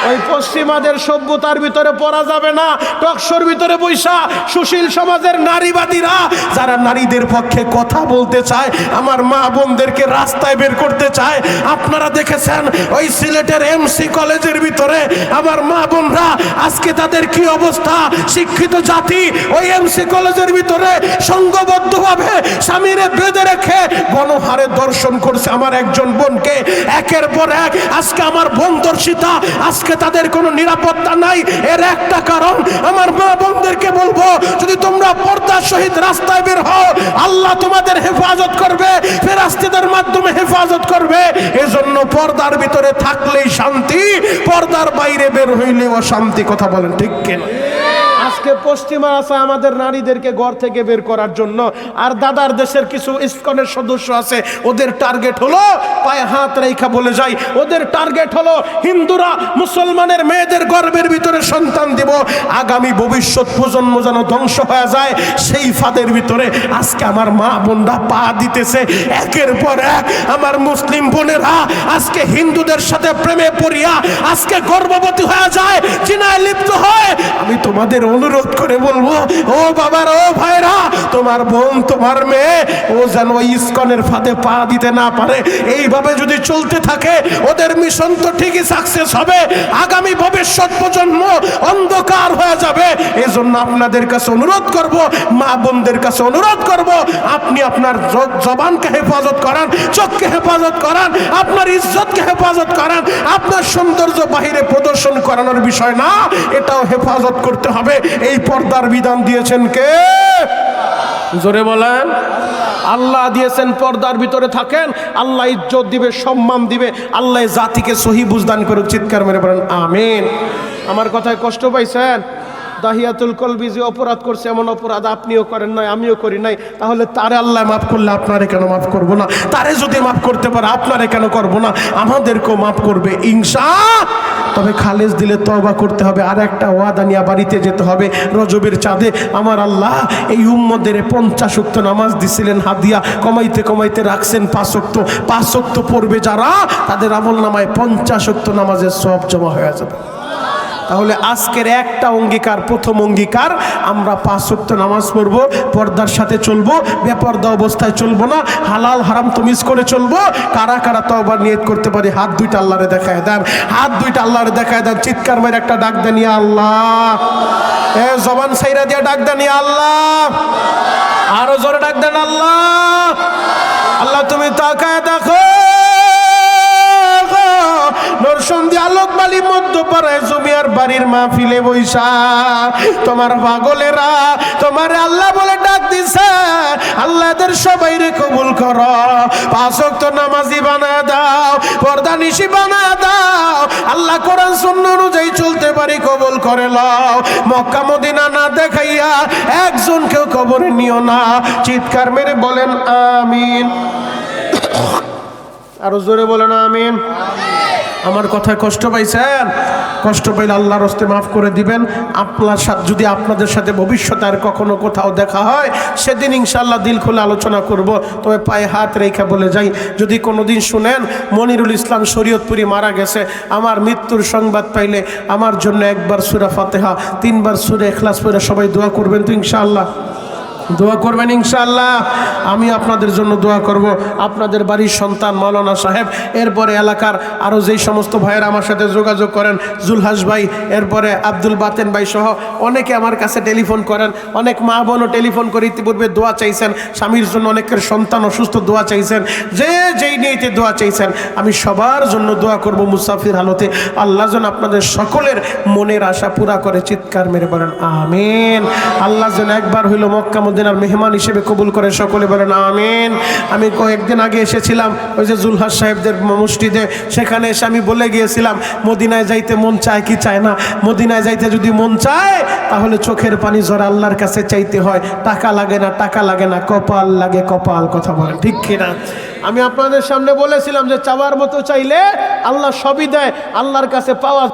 ওই পশ্চিমাদের সভ্যতার ভিতরে পড়া যাবে না। টকশোর ভিতরে বৈশা সুশীল সমাজের নারীবাদীরা যারা নারীদের পক্ষে কথা বলতে চায়, আমার মা বোনদেরকে রাস্তায় বের করতে চায়। আপনারা দেখেছেন ওই সিলেটের এমসি কলেজের ভিতরে আমার মা বোনরা আজকে তাদের কি অবস্থা। শিক্ষিত জাতি ওই এমসি কলেজের ভিতরে সংঘবদ্ধভাবে স্বামীরে বেঁধে রেখে গণহারে দর্শন করছে আমার একজন বোনকে, একের পর এক। আজকে আমার বোন দর্শিতা, আজকে তাদের কোনো নিরাপত্তা নাই। এর একটা কারণ, আমার মা বোনদেরকে বলবো, যদি তোমরা পর্দার সহিত রাস্তায় বের হও, আল্লাহ তোমাদের হেফাজত করবে, ফেরেশতাদের মাধ্যমে হেফাজত করবে। এজন্য পর্দার ভিতরে থাকলেই শান্তি, পর্দার বাইরে বের হইলেও অশান্তি। কথা বলেন ঠিক কিনা? আজকে পশ্চিমা আছে আমাদের নারীদেরকে ঘর থেকে বের করার জন্য। আর দাদার দেশের কিছু ইসকনের সদস্য আছে, ওদের টার্গেট হলো, পায়ে হাত রেখা বলে যায়, ওদের টার্গেট হলো হিন্দুরা মুসলমানের মেয়েদের গর্ভের ভিতরে সন্তান দিব, আগামী ভবিষ্যৎ প্রজন্ম যেন ধ্বংস হয়ে যায়। সেই ফাঁদের ভিতরে আজকে আমার মা বোনরা পা দিতেছে একের পর এক। আমার মুসলিম বোনেরা আজকে হিন্দুদের সাথে প্রেমে পড়িয়া আজকে গর্ভবতী হয়ে যায়, জিনায় লিপ্ত হয়। আমি তোমাদের অনুরোধ করে বলবো, ও বাবার, ও ভাইরা, তোমার বোন, তোমার মেয়ে ও যেন ইসকনের ফাঁদে পা দিতে না পারে। এইভাবে যদি চলতে থাকে ওদের মিশন তো ঠিকই সাকসেস হবে, আগামী ভবিষ্যৎ প্রজন্ম অন্ধকার হয়ে যাবে। এজন্য আপনাদের কাছে অনুরোধ করব, মা বোনদের কাছে অনুরোধ করব, আপনি আপনার জবানকে হেফাজত করান, চোখকে হেফাজত করান, আপনার ইজ্জতকে হেফাজত করান। আপনার সৌন্দর্য বাহিরে প্রদর্শন করানোর বিষয় না, এটাও হেফাজত করতে হবে। এই পর্দার বিধান দিয়েছেন কে? জোরে বলেন। আল্লাহ দিয়েছেন। পর্দার ভিতরে থাকেন, আল্লাহ ইজ্জত দিবে, সম্মান দিবে, আল্লাহ জাতিকে সহি বুঝদান করুক। চিৎকার মেরে বলেন আমিন। আমার কথায় কষ্ট পাইছেন? দাহিয়াতুল কলবি যে অপরাধ করছে, এমন অপরাধ আপনিও করেন নাই, আমিও করি নাই, তাহলে তারে আল্লাহ মাফ করলে আপনারে কেন মাফ করবো না? তারে যদি মাফ করতে পারে আপনারে কেন করবো না? আমাদেরকেও মাফ করবে ইনশাআল্লাহ। তবে খালেজ দিলে তওবা করতে হবে। আর একটা ওয়াদা নিয়ে বাড়িতে যেতে হবে। রজবের চাঁদে আমার আল্লাহ এই উম্মদের 50 ওয়াক্ত নামাজ দিছিলেন হাদিয়া, কমাইতে কমাইতে রাখছেন 5 ওয়াক্ত। 5 ওয়াক্ত পড়বে যারা, তাদের আমল নামায় 50 ওয়াক্ত নামাজের সওয়াব জমা হয়ে যাবে। তাহলে আজকের একটা অঙ্গীকার, প্রথম অঙ্গীকার, আমরা 5 ওয়াক্ত নামাজ পড়ব, পর্দার সাথে চলবো, বেপর্দা অবস্থায় চলবো না, হালাল হারাম তমিজ করে চলবো। কারা কারা তওবার নিয়ত করতে পারি হাত দুইটা আল্লাহরে দেখায় দেন, হাত দুইটা আল্লাহরে দেখায় দেন। চিৎকার মেরে একটা ডাক দেন, ইয়া আল্লাহ। এ জবান সাইরা দিয়ে ডাক দেন, ইয়া আল্লাহ। আরো জোরে ডাক দেন, আল্লাহ। আল্লাহ তুমি তাকায় দেখো, নরসন্দী আলোকবালি মধ্যপাড়ায় জমিয়ার বাড়ির মাহফিলে বৈশা তোমার পাগলেরা তোমার আল্লাহ বলে ডাক দিছে। আল্লাহদের সবাইরে কবুল করো, 5 ওয়াক্ত নামাজি বানায় দাও, পর্দা নিশি বানায় দাও। আল্লাহ কোরআন সুন্নাহ অনুযায়ী চলতে পারি কবুল করে লও। মক্কা মদিনা না দেখাইয়া একজনকেও কবরে নিও না। চিৎকার মেরে বলেন আমিন। আরো জোরে বলেন আমিন। আমার কথায় কষ্ট পাইছেন? কষ্ট পাইলে আল্লাহর হস্তে মাফ করে দিবেন। আপনার সাথে যদি আপনাদের সাথে ভবিষ্যতে আর কখনো কোথাও দেখা হয়, সেদিন ইনশাআল্লাহ দিল খুলে আলোচনা করব। তবে পায়ে হাত রেখে বলে যাই, যদি কোনোদিন শুনেন মনিরুল ইসলাম শরীয়তপুরি মারা গেছে, আমার মৃত্যুর সংবাদ পাইলে আমার জন্য একবার সূরা ফাতিহা, 3 বার সূরা ইখলাস পড়ে সবাই দোয়া করবেন তো ইনশাআল্লাহ? দোয়া করবেন ইনশাআল্লাহ। আমি আপনাদের জন্য দোয়া করব, আপনাদের বাড়ির সন্তান মাওলানা সাহেব, এরপরে এলাকার আরও যেই সমস্ত ভাইয়েরা আমার সাথে যোগাযোগ করেন, জুলহাস ভাই, এরপরে আব্দুল বাতেন ভাই সহ অনেকে আমার কাছে টেলিফোন করেন, অনেক মা বোনও টেলিফোন করে ইতিপূর্বে দোয়া চাইছেন, স্বামীর জন্য অনেকের সন্তান অসুস্থ দোয়া চাইছেন, যে যেই নিয়েতে দোয়া চাইছেন, আমি সবার জন্য দোয়া করব মুসাফির হালতে। আল্লাহ যেন আপনাদের সকলের মনের আশা পুরা করে। চিৎকার মেরে বলেন আমিন। আল্লাহ যেন একবার হইল মক্কা মদিনার মেহমান হিসেবে কবুল করে সকলে বলেন আমিন। আমি কয়েকদিন আগে এসেছিলাম ওই যে জুলহাস সাহেবদের মসজিদে, সেখানে এসে আমি বলে গিয়েছিলাম মদিনায় যাইতে মন চায় কি চায় না? মদিনায় যাইতে যদি মন চায় তাহলে চোখের পানি ঝরে আল্লাহর কাছে চাইতে হয়, টাকা লাগে না, টাকা লাগে না, কপাল লাগে কপাল। কথা বলেন ঠিক কিনা? আমি আপনাদের সামনে বলেছিলাম যে চাওয়ার মতো চাইলে আল্লাহ সবই দেয়, আল্লাহর কাছে পাওয়া